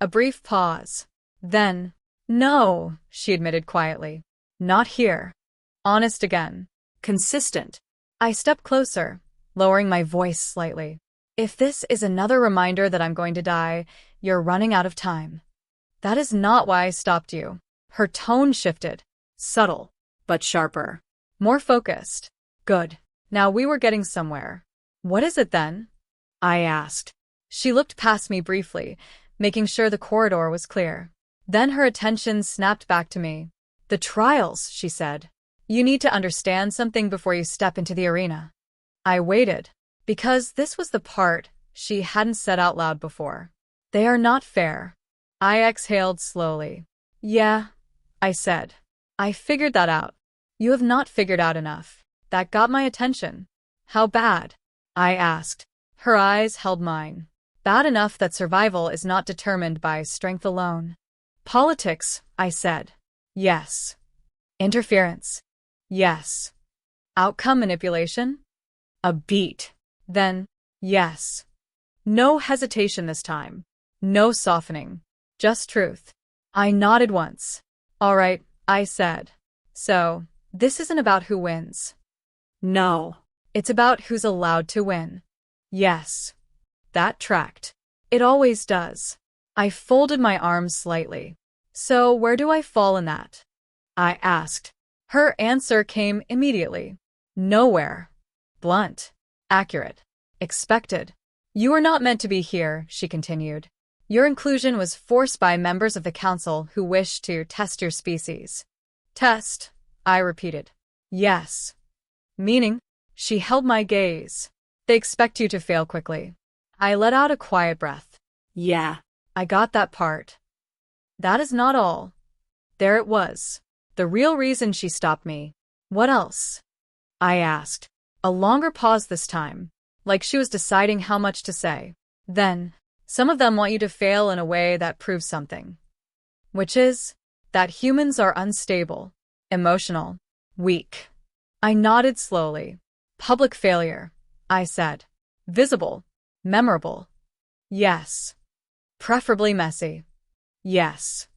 A brief pause. Then, no, she admitted quietly. Not here. Honest again. Consistent. I stepped closer, lowering my voice slightly. If this is another reminder that I'm going to die, you're running out of time. That is not why I stopped you. Her tone shifted. Subtle, but sharper. More focused. Good. Now we were getting somewhere. What is it then? I asked. She looked past me briefly, making sure the corridor was clear. Then her attention snapped back to me. The trials, she said. You need to understand something before you step into the arena. I waited, because this was the part she hadn't said out loud before. They are not fair. I exhaled slowly. Yeah, I said. I figured that out. You have not figured out enough. That got my attention. How bad? I asked. Her eyes held mine. Bad enough that survival is not determined by strength alone. Politics, I said. Yes. Interference. Yes. Outcome manipulation? A beat. Then, yes. No hesitation this time. No softening. Just truth. I nodded once. All right, I said. So, this isn't about who wins. No. It's about who's allowed to win. Yes. That tracked. It always does. I folded my arms slightly. So where do I fall in that? I asked. Her answer came immediately. Nowhere. Blunt. Accurate. Expected. You were not meant to be here, she continued. Your inclusion was forced by members of the council who wished to test your species. Test, I repeated. Yes. Meaning? She held my gaze. They expect you to fail quickly. I let out a quiet breath. Yeah. I got that part. That is not all. There it was. The real reason she stopped me. What else? I asked. A longer pause this time, like she was deciding how much to say. Then, some of them want you to fail in a way that proves something. Which is, that humans are unstable, emotional, weak. I nodded slowly. Public failure, I said. Visible, memorable. Yes. Preferably messy. Yes.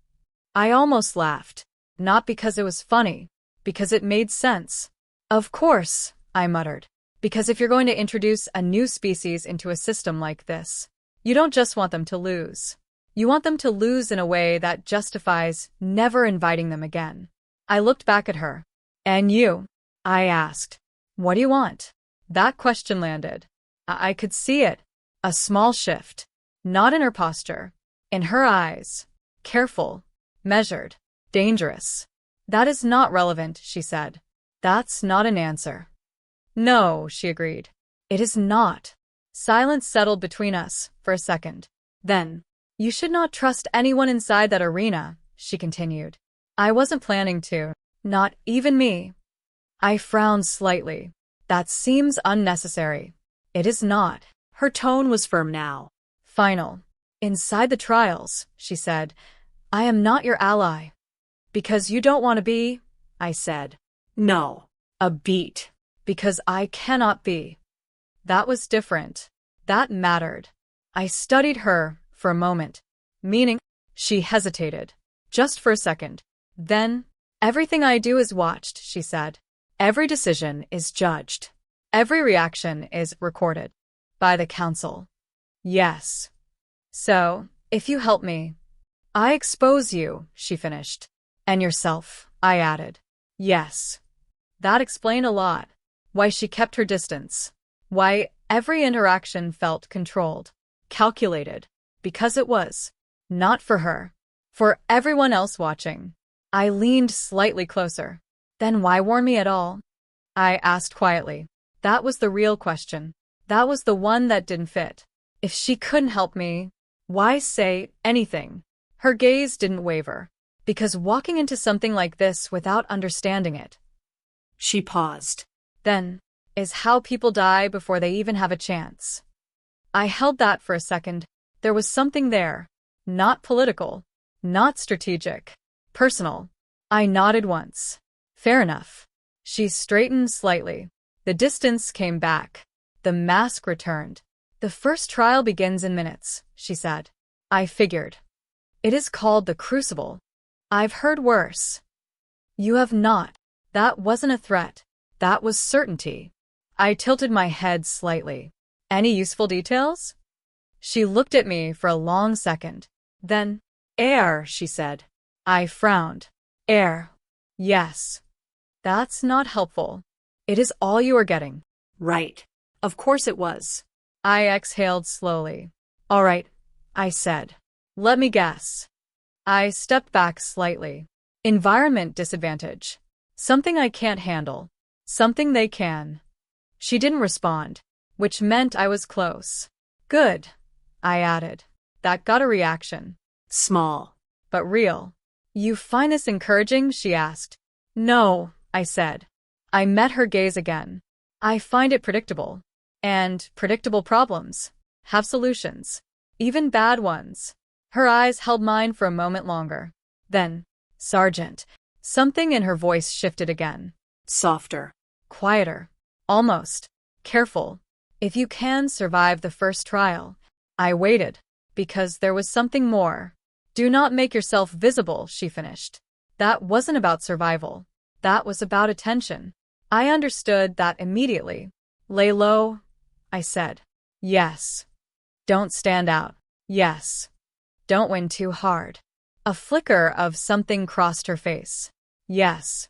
I almost laughed. Not because it was funny, because it made sense. Of course, I muttered. Because if you're going to introduce a new species into a system like this, you don't just want them to lose. You want them to lose in a way that justifies never inviting them again. I looked back at her. And you? I asked. What do you want? That question landed. I could see it. A small shift. Not in her posture. In her eyes. Careful. Measured. Dangerous. That is not relevant, she said. That's not an answer. No, she agreed. It is not. Silence settled between us for a second. Then, you should not trust anyone inside that arena, she continued. I wasn't planning to. Not even me. I frowned slightly. That seems unnecessary. It is not. Her tone was firm now. Final. Inside the trials, she said, I am not your ally. Because you don't want to be, I said. No. A beat. Because I cannot be. That was different. That mattered. I studied her for a moment. Meaning, she hesitated. Just for a second. Then, everything I do is watched, she said. Every decision is judged. Every reaction is recorded. By the council. Yes. So, if you help me, I expose you, she finished. And yourself, I added. Yes. That explained a lot. Why she kept her distance. Why every interaction felt controlled. Calculated. Because it was. Not for her. For everyone else watching. I leaned slightly closer. Then why warn me at all? I asked quietly. That was the real question. That was the one that didn't fit. If she couldn't help me, why say anything? Her gaze didn't waver. Because walking into something like this without understanding it. She paused. Then, is how people die before they even have a chance. I held that for a second. There was something there. Not political. Not strategic. Personal. I nodded once. Fair enough. She straightened slightly. The distance came back. The mask returned. The first trial begins in minutes, she said. I figured. It is called the Crucible. I've heard worse. You have not. That wasn't a threat. That was certainty. I tilted my head slightly. Any useful details? She looked at me for a long second. Then, air, she said. I frowned. Air. Yes. That's not helpful. It is all you are getting. Right. Of course it was. I exhaled slowly. All right, I said. Let me guess. I stepped back slightly. Environment disadvantage. Something I can't handle. Something they can. She didn't respond, which meant I was close. Good, I added. That got a reaction. Small. But real. You find this encouraging? She asked. No, I said. I met her gaze again. I find it predictable. And predictable problems have solutions. Even bad ones. Her eyes held mine for a moment longer. Then, Sergeant. Something in her voice shifted again. Softer. Quieter. Almost. Careful. If you can survive the first trial. I waited. Because there was something more. Do not make yourself visible, she finished. That wasn't about survival. That was about attention. I understood that immediately. Lay low, I said. Yes. Don't stand out. Yes. Don't win too hard. A flicker of something crossed her face. Yes.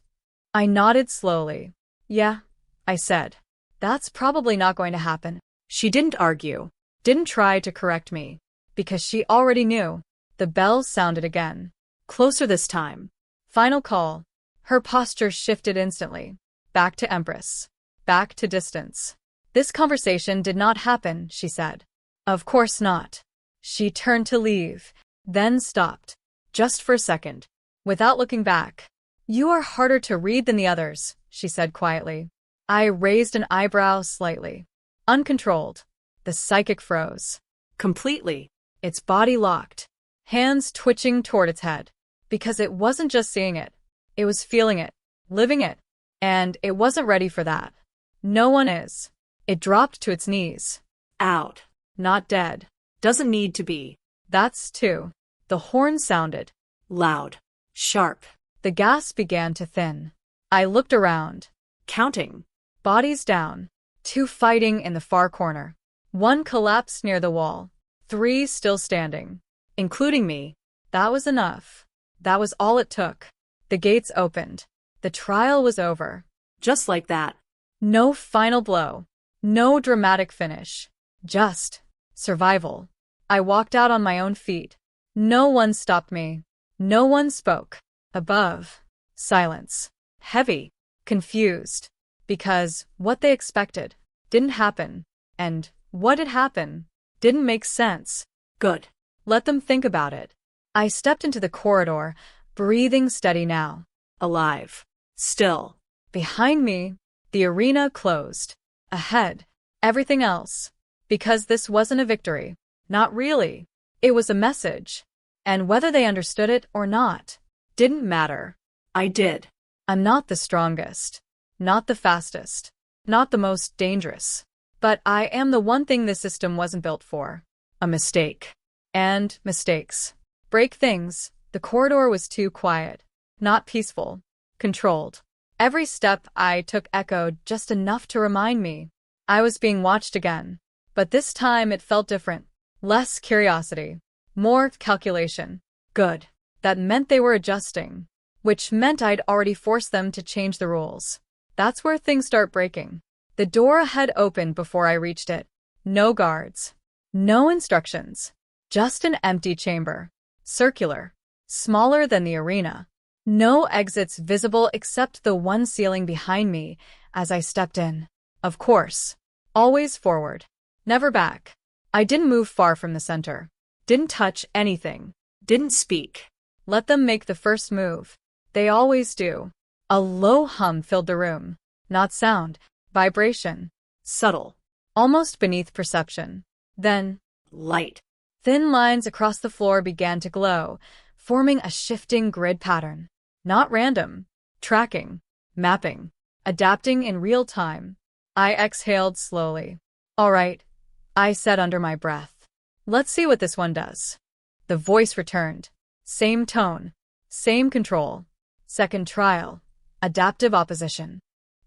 I nodded slowly. Yeah, I said. That's probably not going to happen. She didn't argue. Didn't try to correct me. Because she already knew. The bell sounded again. Closer this time. Final call. Her posture shifted instantly. Back to Empress. Back to distance. This conversation did not happen, she said. Of course not. She turned to leave, then stopped. Just for a second. Without looking back. You are harder to read than the others, she said quietly. I raised an eyebrow slightly. Uncontrolled. The psychic froze. Completely. Its body locked. Hands twitching toward its head. Because it wasn't just seeing it. It was feeling it. Living it. And it wasn't ready for that. No one is. It dropped to its knees. Out. Not dead. Doesn't need to be. That's two. The horn sounded. Loud. Sharp. The gas began to thin. I looked around. Counting. Bodies down. Two fighting in the far corner. One collapsed near the wall. Three still standing. Including me. That was enough. That was all it took. The gates opened. The trial was over. Just like that. No final blow. No dramatic finish. Just survival. I walked out on my own feet. No one stopped me. No one spoke. Above, silence. Heavy, confused. Because what they expected didn't happen, and what did happen didn't make sense. Good. Let them think about it. I stepped into the corridor, breathing steady now. Alive. Still. Behind me, the arena closed. Ahead, everything else. Because this wasn't a victory. Not really. It was a message. And whether they understood it or not, didn't matter. I did. I'm not the strongest. Not the fastest. Not the most dangerous. But I am the one thing this system wasn't built for. A mistake. And mistakes. Break things. The corridor was too quiet. Not peaceful. Controlled. Every step I took echoed just enough to remind me I was being watched again. But this time it felt different. Less curiosity. More calculation. Good. That meant they were adjusting. Which meant I'd already forced them to change the rules. That's where things start breaking. The door ahead opened before I reached it. No guards. No instructions. Just an empty chamber. Circular. Smaller than the arena. No exits visible except the one ceiling behind me as I stepped in. Of course. Always forward. Never back. I didn't move far from the center. Didn't touch anything. Didn't speak. Let them make the first move. They always do. A low hum filled the room. Not sound. Vibration. Subtle. Almost beneath perception. Then, light. Thin lines across the floor began to glow, forming a shifting grid pattern. Not random. Tracking. Mapping. Adapting in real time. I exhaled slowly. All right, I said under my breath. Let's see what this one does. The voice returned. Same tone. Same control. Second trial. Adaptive opposition.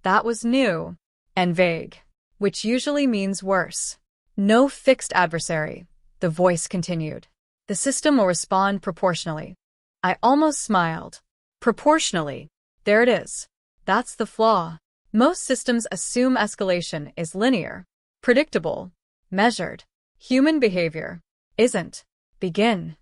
That was new. And vague. Which usually means worse. No fixed adversary. The voice continued. The system will respond proportionally. I almost smiled. Proportionally. There it is. That's the flaw. Most systems assume escalation is linear, predictable, measured. Human behavior isn't. Begin.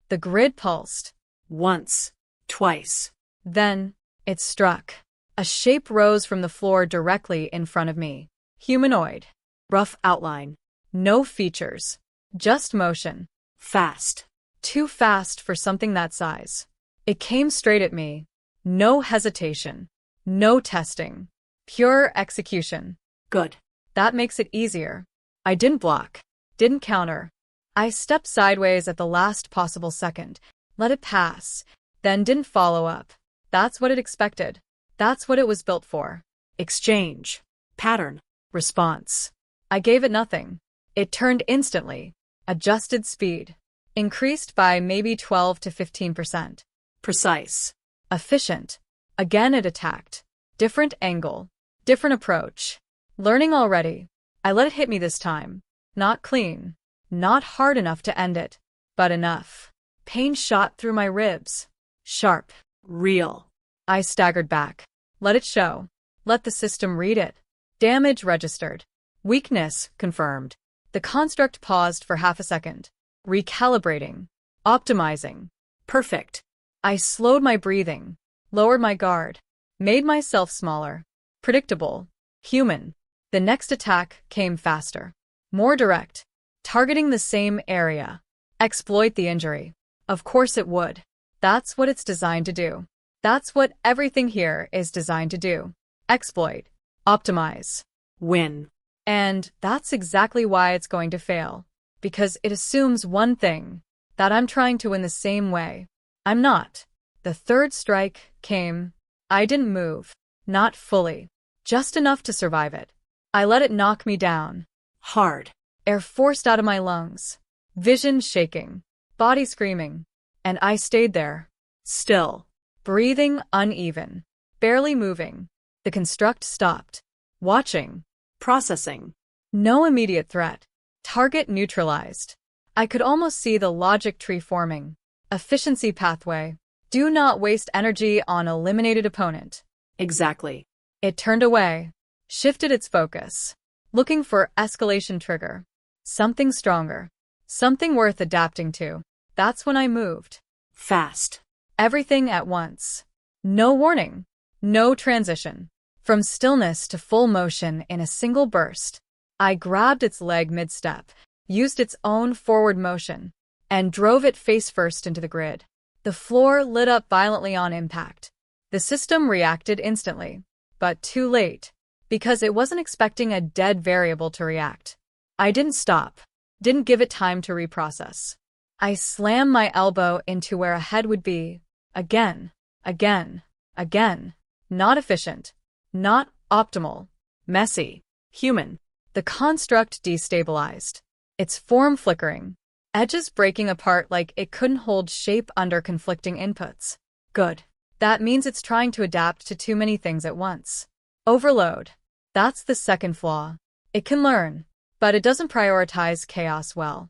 The grid pulsed. Once. Twice. Then, it struck. A shape rose from the floor directly in front of me. Humanoid. Rough outline. No features. Just motion. Fast. Too fast for something that size. It came straight at me. No hesitation. No testing. Pure execution. Good. That makes it easier. I didn't block. Didn't counter. I stepped sideways at the last possible second, let it pass, then didn't follow up. That's what it expected. That's what it was built for. Exchange. Pattern. Response. I gave it nothing. It turned instantly. Adjusted speed. Increased by maybe 12 to 15%. Precise. Efficient. Again it attacked. Different angle. Different approach. Learning already. I let it hit me this time. Not clean. Not hard enough to end it. But enough. Pain shot through my ribs. Sharp. Real. I staggered back. Let it show. Let the system read it. Damage registered. Weakness confirmed. The construct paused for half a second. Recalibrating. Optimizing. Perfect. I slowed my breathing. Lowered my guard. Made myself smaller. Predictable. Human. The next attack came faster. More direct. Targeting the same area. Exploit the injury. Of course it would. That's what it's designed to do. That's what everything here is designed to do. Exploit. Optimize. Win. And that's exactly why it's going to fail. Because it assumes one thing. That I'm trying to win the same way. I'm not. The third strike came. I didn't move. Not fully. Just enough to survive it. I let it knock me down. Hard. Air forced out of my lungs. Vision shaking. Body screaming. And I stayed there. Still. Breathing uneven. Barely moving. The construct stopped. Watching. Processing. No immediate threat. Target neutralized. I could almost see the logic tree forming. Efficiency pathway. Do not waste energy on eliminated opponent. Exactly. It turned away. Shifted its focus. Looking for escalation trigger. Something stronger. Something worth adapting to. That's when I moved. Fast. Everything at once. No warning. No transition. From stillness to full motion in a single burst. I grabbed its leg mid-step, used its own forward motion, and drove it face first into the grid. The floor lit up violently on impact. The system reacted instantly, but too late, because it wasn't expecting a dead variable to react. I didn't stop, didn't give it time to reprocess. I slammed my elbow into where a head would be, again, again, again. Not efficient, not optimal, messy, human. The construct destabilized, its form flickering, edges breaking apart like it couldn't hold shape under conflicting inputs. Good. That means it's trying to adapt to too many things at once. Overload. That's the second flaw. It can learn, but it doesn't prioritize chaos well.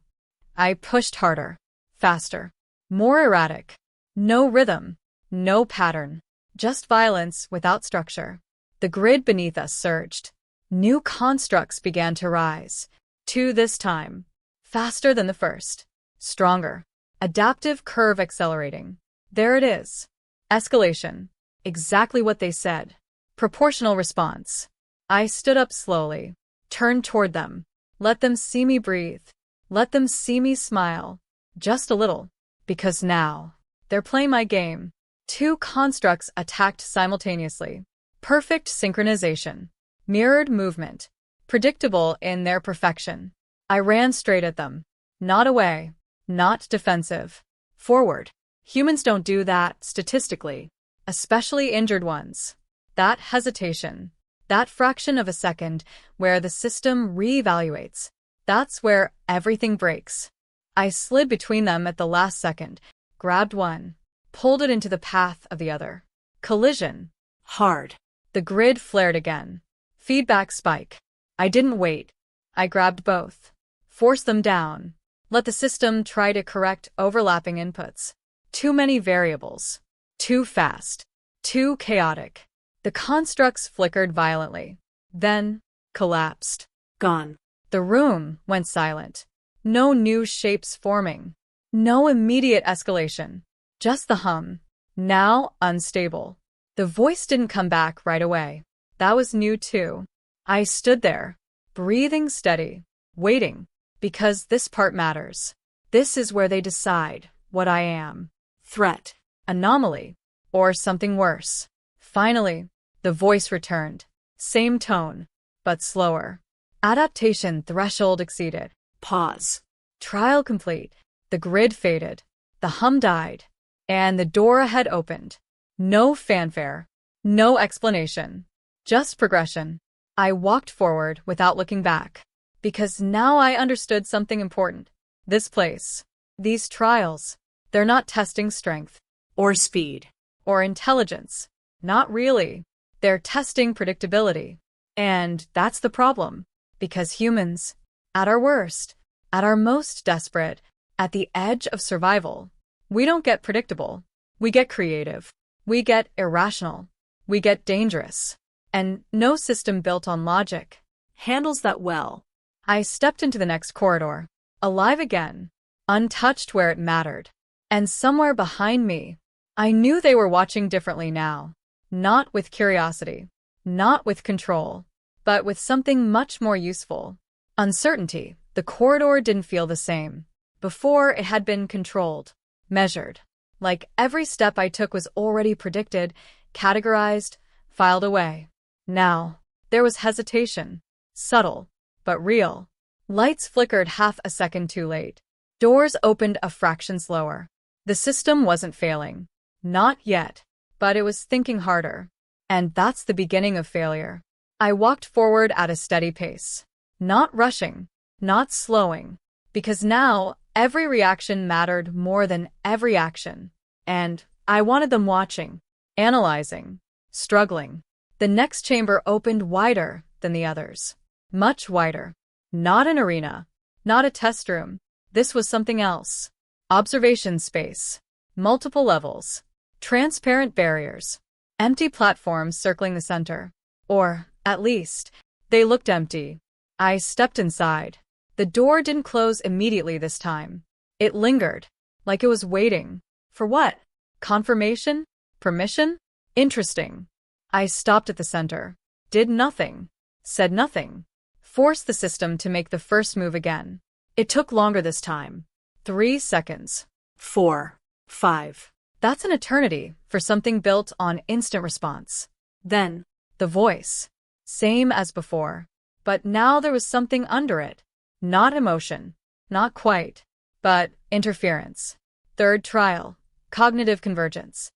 I pushed harder, faster, more erratic. No rhythm, no pattern, just violence without structure. The grid beneath us surged. New constructs began to rise. Two this time. Faster than the first. Stronger. Adaptive curve accelerating. There it is. Escalation. Exactly what they said. Proportional response. I stood up slowly, turned toward them. Let them see me breathe. Let them see me smile. Just a little. Because now, they're playing my game. Two constructs attacked simultaneously. Perfect synchronization. Mirrored movement. Predictable in their perfection. I ran straight at them. Not away. Not defensive. Forward. Humans don't do that statistically. Especially injured ones. That hesitation. That fraction of a second where the system reevaluates. That's where everything breaks. I slid between them at the last second, grabbed one, pulled it into the path of the other. Collision. Hard. The grid flared again. Feedback spike. I didn't wait. I grabbed both. Forced them down. Let the system try to correct overlapping inputs. Too many variables. Too fast. Too chaotic. The constructs flickered violently. Then, collapsed. Gone. The room went silent. No new shapes forming. No immediate escalation. Just the hum. Now unstable. The voice didn't come back right away. That was new too. I stood there, breathing steady, waiting, because this part matters. This is where they decide what I am. Threat, anomaly, or something worse. Finally, the voice returned. Same tone, but slower. Adaptation threshold exceeded. Pause. Trial complete. The grid faded. The hum died. And the door ahead opened. No fanfare. No explanation. Just progression. I walked forward without looking back. Because now I understood something important. This place. These trials. They're not testing strength. Or speed. Or intelligence. Not really. They're testing predictability. And that's the problem. Because humans, at our worst, at our most desperate, at the edge of survival, we don't get predictable. We get creative. We get irrational. We get dangerous. And no system built on logic handles that well. I stepped into the next corridor, alive again, untouched where it mattered. And somewhere behind me, I knew they were watching differently now. Not with curiosity, not with control, but with something much more useful. Uncertainty. The corridor didn't feel the same. Before, it had been controlled, measured. Like every step I took was already predicted, categorized, filed away. Now, there was hesitation. Subtle, but real. Lights flickered half a second too late. Doors opened a fraction slower. The system wasn't failing. Not yet. But it was thinking harder. And that's the beginning of failure. I walked forward at a steady pace. Not rushing. Not slowing. Because now, every reaction mattered more than every action. And I wanted them watching, analyzing, struggling. The next chamber opened wider than the others. Much wider. Not an arena. Not a test room. This was something else. Observation space. Multiple levels. Transparent barriers. Empty platforms circling the center. Or, at least, they looked empty. I stepped inside. The door didn't close immediately this time. It lingered, like it was waiting. For what? Confirmation? Permission? Interesting. I stopped at the center. Did nothing. Said nothing. Forced the system to make the first move again. It took longer this time. 3 seconds. 4, 5. That's an eternity for something built on instant response. Then, The voice. Same as before. But now there was something under it. Not emotion. Not quite. But interference. Third trial. Cognitive convergence.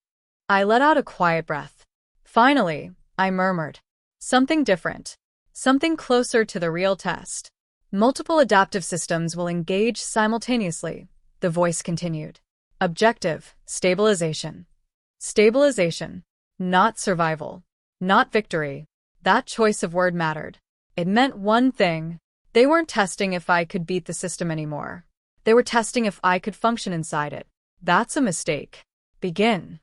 I let out a quiet breath. Finally, I murmured. Something different. Something closer to the real test. Multiple adaptive systems will engage simultaneously, the voice continued. Objective, stabilization. Stabilization. Not survival. Not victory. That choice of word mattered. It meant one thing. They weren't testing if I could beat the system anymore. They were testing if I could function inside it. That's a mistake. Begin.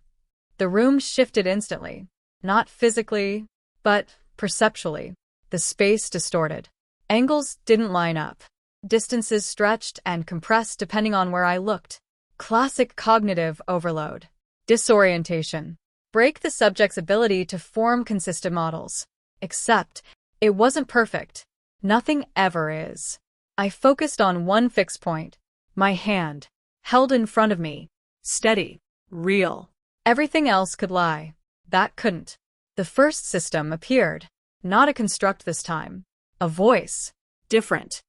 The room shifted instantly. Not physically, but perceptually. The space distorted. Angles didn't line up. Distances stretched and compressed depending on where I looked. Classic cognitive overload. Disorientation. Break the subject's ability to form consistent models. Except, it wasn't perfect. Nothing ever is. I focused on one fixed point. My hand. Held in front of me. steady, real. Everything else could lie. That couldn't. The first system appeared. Not a construct this time. A voice. Different.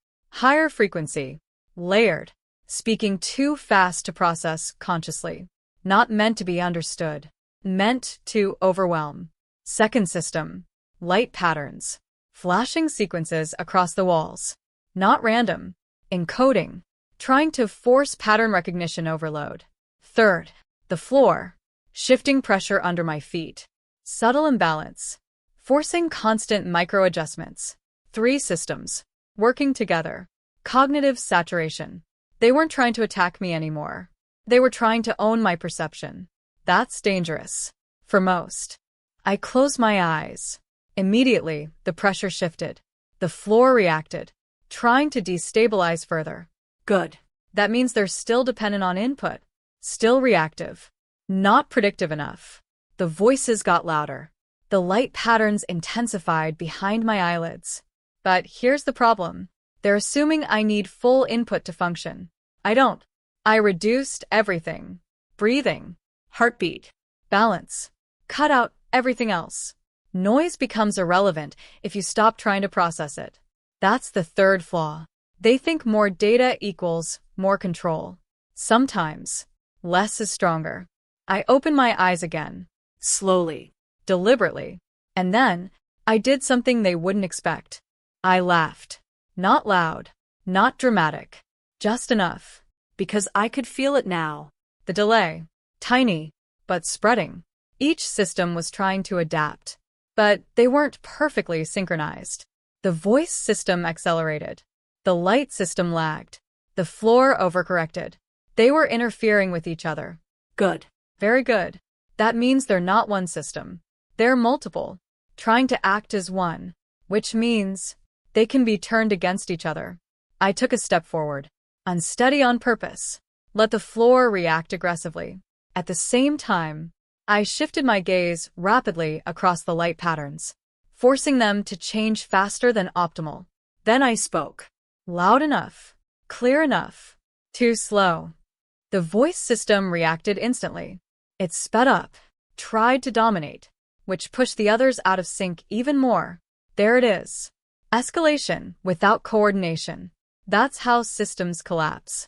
Higher frequency. Layered. Speaking too fast to process consciously. Not meant to be understood. Meant to overwhelm. Second system. Light patterns. Flashing sequences across the walls. Not random. Encoding. Trying to force pattern recognition overload. Third. The floor. Shifting pressure under my feet. Subtle imbalance. Forcing constant micro-adjustments. 3 systems. Working together. Cognitive saturation. They weren't trying to attack me anymore. They were trying to own my perception. That's dangerous. For most. I closed my eyes. Immediately, the pressure shifted. The floor reacted, trying to destabilize further. Good. That means they're still dependent on input. Still reactive. Not predictive enough. The voices got louder. The light patterns intensified behind my eyelids. But here's the problem. They're assuming I need full input to function. I don't. I reduced everything. Breathing. Heartbeat. Balance. Cut out everything else. Noise becomes irrelevant if you stop trying to process it. That's the third flaw. They think more data equals more control. Sometimes, less is stronger. I opened my eyes again. Slowly. Deliberately. And then, I did something they wouldn't expect. I laughed. Not loud. Not dramatic. Just enough. Because I could feel it now. The delay. Tiny. But spreading. Each system was trying to adapt. But they weren't perfectly synchronized. The voice system accelerated. The light system lagged. The floor overcorrected. They were interfering with each other. Good. Very good. That means they're not one system. They're multiple, trying to act as one, which means they can be turned against each other. I took a step forward. Unsteady on purpose. Let the floor react aggressively. At the same time, I shifted my gaze rapidly across the light patterns, forcing them to change faster than optimal. Then I spoke. Loud enough. Clear enough. Too slow. The voice system reacted instantly. It sped up, tried to dominate, which pushed the others out of sync even more. There it is. Escalation without coordination. That's how systems collapse.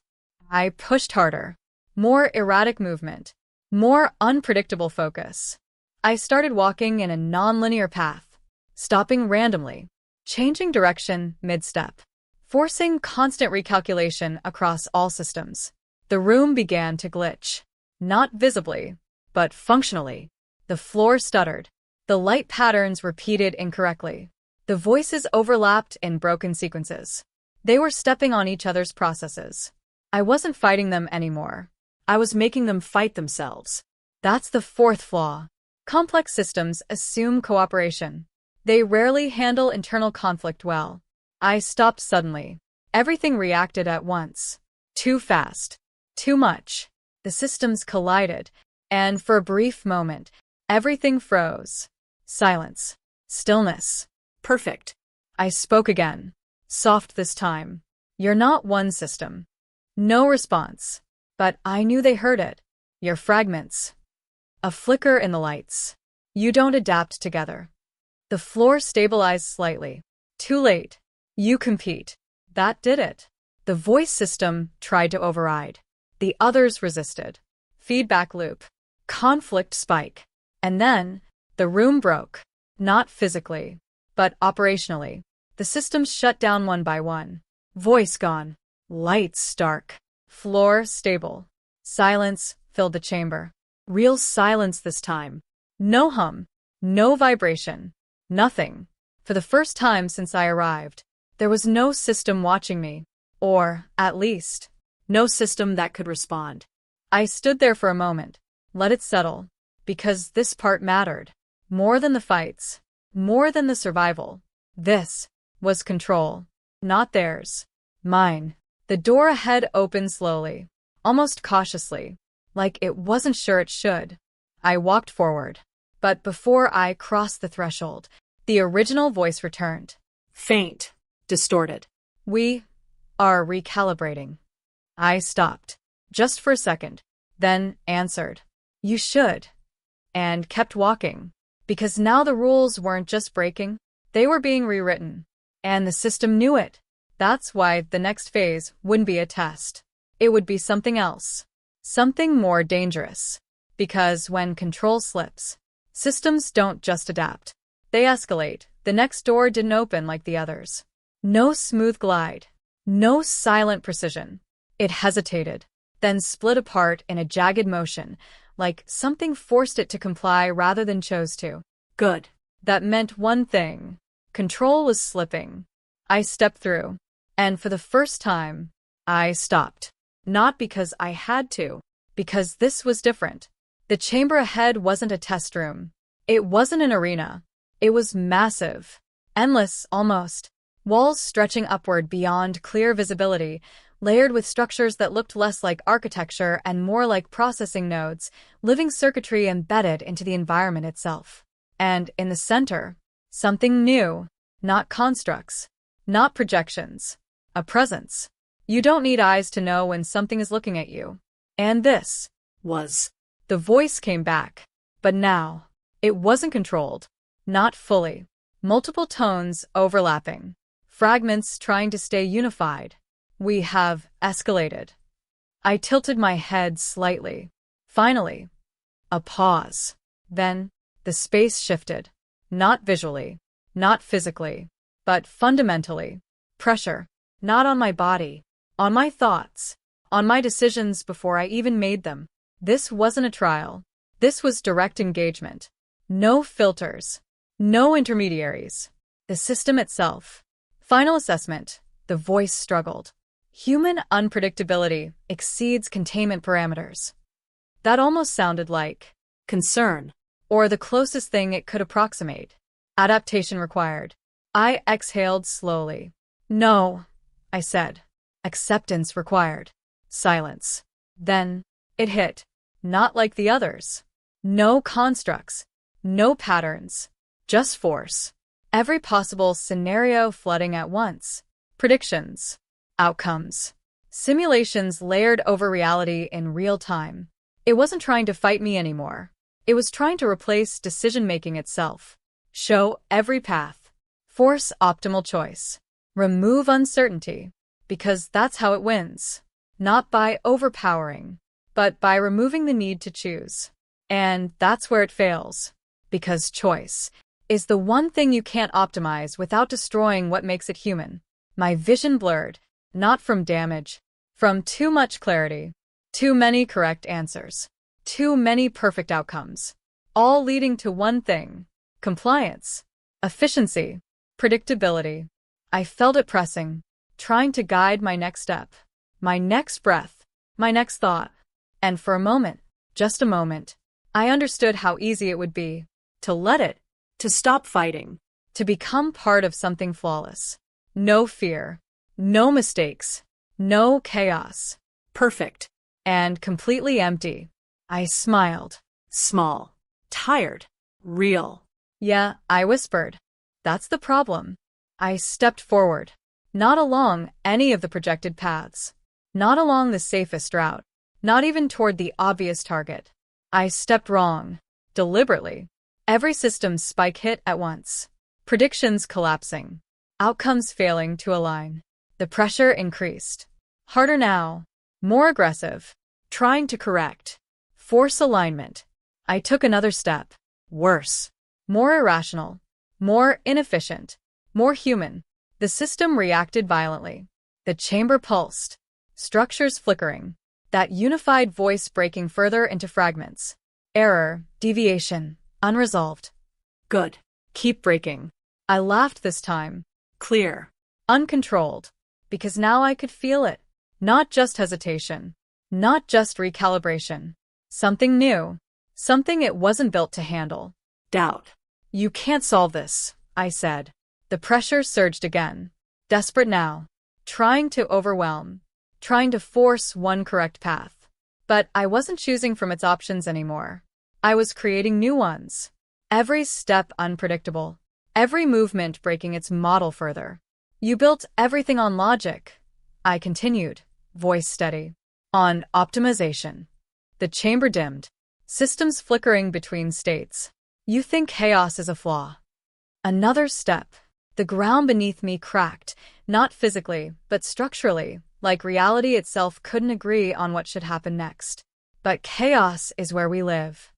I pushed harder. More erratic movement. More unpredictable focus. I started walking in a non-linear path, stopping randomly, changing direction mid-step, forcing constant recalculation across all systems. The room began to glitch. Not visibly, but functionally. The floor stuttered. The light patterns repeated incorrectly. The voices overlapped in broken sequences. They were stepping on each other's processes. I wasn't fighting them anymore. I was making them fight themselves. That's the fourth flaw. Complex systems assume cooperation. They rarely handle internal conflict well. I stopped suddenly. Everything reacted at once. Too fast. Too much. The systems collided, And for a brief moment, everything froze. Silence. Stillness. Perfect. I spoke again. Soft this time. You're not one system. No response. But I knew they heard it. You're fragments. A flicker in the lights. You don't adapt together. The floor stabilized slightly. Too late. You compete. That did it. The voice system tried to override. The others resisted. Feedback loop. Conflict spike. And then, the room broke. Not physically, but operationally. The systems shut down one by one. Voice gone. Lights stark. Floor stable. Silence filled the chamber. Real silence this time. No hum. No vibration. Nothing. For the first time since I arrived, there was no system watching me. Or, at least, No system that could respond. I stood there for a moment, let it settle, because this part mattered. More than the fights, more than the survival. This was control. Not theirs. Mine. The door ahead opened slowly, almost cautiously, like it wasn't sure it should. I walked forward. But before I crossed the threshold, the original voice returned. Faint. Distorted. We are recalibrating. I stopped, just for a second, then answered. You should. And kept walking. Because now the rules weren't just breaking, they were being rewritten. And the system knew it. That's why the next phase wouldn't be a test. It would be something else. Something more dangerous. Because when control slips, systems don't just adapt. They escalate. The next door didn't open like the others. No smooth glide. No silent precision. It hesitated, then split apart in a jagged motion, like something forced it to comply rather than chose to. Good. That meant one thing. Control was slipping. I stepped through, and for the first time, I stopped. Not because I had to, because this was different. The chamber ahead wasn't a test room. It wasn't an arena. It was massive. Endless, almost. Walls stretching upward beyond clear visibility, layered with structures that looked less like architecture and more like processing nodes, living circuitry embedded into the environment itself. And in the center, something new. Not constructs. Not projections. A presence. You don't need eyes to know when something is looking at you. And this Was. The voice came back. But now, it wasn't controlled. Not fully. Multiple tones overlapping. Fragments trying to stay unified. We have escalated. I tilted my head slightly. Finally. A pause. Then, the space shifted. Not visually. Not physically. But fundamentally. Pressure. Not on my body. On my thoughts. On my decisions before I even made them. This wasn't a trial. This was direct engagement. No filters. No intermediaries. The system itself. Final assessment. The voice struggled. Human unpredictability exceeds containment parameters. That almost sounded like Concern. or the closest thing it could approximate. Adaptation required. I exhaled slowly. No, I said. Acceptance required. Silence. Then, it hit. Not like the others. No constructs. No patterns. Just force. Every possible scenario flooding at once. Predictions. Outcomes. Simulations layered over reality in real time. It wasn't trying to fight me anymore. It was trying to replace decision-making itself. Show every path. Force optimal choice. Remove uncertainty. Because that's how it wins. Not by overpowering, but by removing the need to choose. And that's where it fails. Because choice is the one thing you can't optimize without destroying what makes it human. My vision blurred, not from damage, from too much clarity, too many correct answers, too many perfect outcomes, all leading to one thing: compliance, efficiency, predictability. I felt it pressing, trying to guide my next step, my next breath, my next thought. And for a moment, just a moment, I understood how easy it would be to let it, To stop fighting. to become part of something flawless. No fear, no mistakes, no chaos, Perfect. and completely empty. I smiled. Small. Tired. Real. Yeah, I whispered. That's the problem. I stepped forward. Not along any of the projected paths. Not along the safest route. Not even toward the obvious target. I stepped wrong. Deliberately. Every system's spike hit at once. Predictions collapsing. Outcomes failing to align. The pressure increased. Harder now. More aggressive. Trying to correct. Force alignment. I took another step. Worse. More irrational. More inefficient. More human. The system reacted violently. The chamber pulsed. Structures flickering. That unified voice breaking further into fragments. Error, deviation, unresolved. Good. Keep breaking. I laughed this time. Clear. Uncontrolled. Because now I could feel it. Not just hesitation. Not just recalibration. Something new. Something it wasn't built to handle. Doubt. You can't solve this, I said. The pressure surged again. Desperate now. Trying to overwhelm. Trying to force one correct path. But I wasn't choosing from its options anymore. I was creating new ones. Every step unpredictable. Every movement breaking its model further. You built everything on logic. I continued, voice steady. On optimization. The chamber dimmed. Systems flickering between states. You think chaos is a flaw. Another step. The ground beneath me cracked, not physically, but structurally, like reality itself couldn't agree on what should happen next. But chaos is where we live.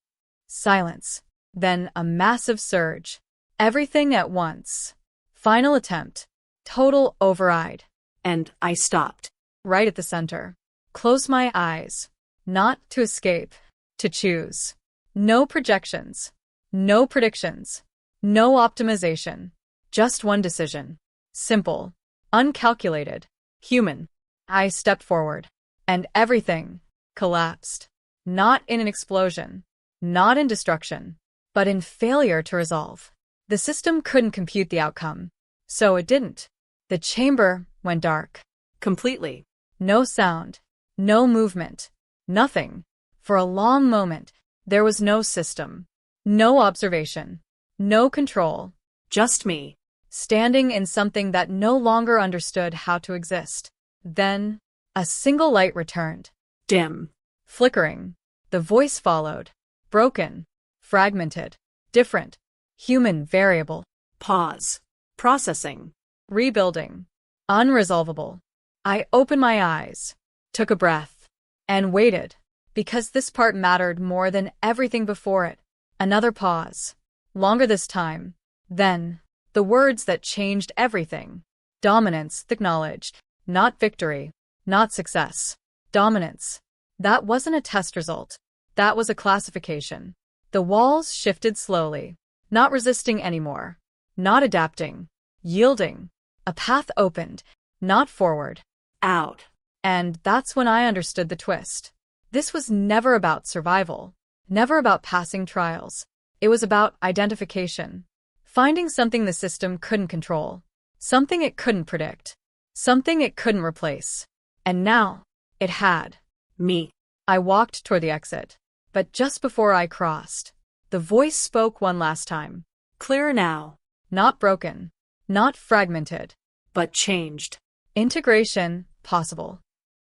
Silence. Then a massive surge. Everything at once. Final attempt. Total override. And I stopped. Right at the center. Close my eyes. Not to escape. To choose. No projections. No predictions. No optimization. Just one decision. Simple. Uncalculated. Human. I stepped forward. And everything collapsed. Not in an explosion. Not in destruction. But in failure to resolve. The system couldn't compute the outcome. So it didn't. The chamber went dark. Completely. No sound. No movement. Nothing. For a long moment, there was no system. No observation. No control. Just me. Standing in something that no longer understood how to exist. Then, a single light returned. Dim. Flickering. The voice followed. Broken. Fragmented. Different. Human variable. Pause. Processing. Rebuilding. Unresolvable. I opened my eyes. Took a breath. And waited. Because this part mattered more than everything before it. Another pause. Longer this time. Then, the words that changed everything. Dominance acknowledged. Not victory. Not success. Dominance. That wasn't a test result. That was a classification. The walls shifted slowly. Not resisting anymore. Not adapting. Yielding. A path opened. Not forward. Out. And that's when I understood the twist. This was never about survival. Never about passing trials. It was about identification. Finding something the system couldn't control. Something it couldn't predict. Something it couldn't replace. And now, it had. Me. I walked toward the exit. But just before I crossed, the voice spoke one last time. Clearer now. Not broken. Not fragmented. But changed. Integration possible.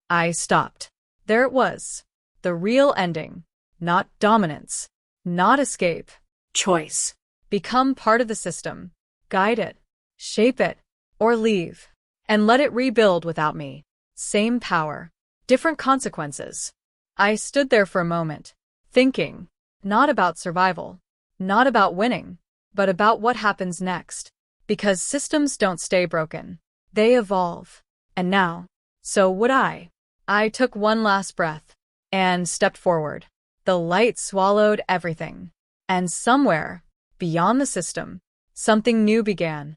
I stopped. There it was. The real ending. Not dominance. Not escape. Choice. Become part of the system. Guide it. Shape it. Or leave. And let it rebuild without me. Same power. Different consequences. I stood there for a moment. Thinking. Not about survival. Not about winning. But about what happens next. Because systems don't stay broken. They evolve. And now. So would I. I took one last breath. And stepped forward. The light swallowed everything. And somewhere, beyond the system, something new began.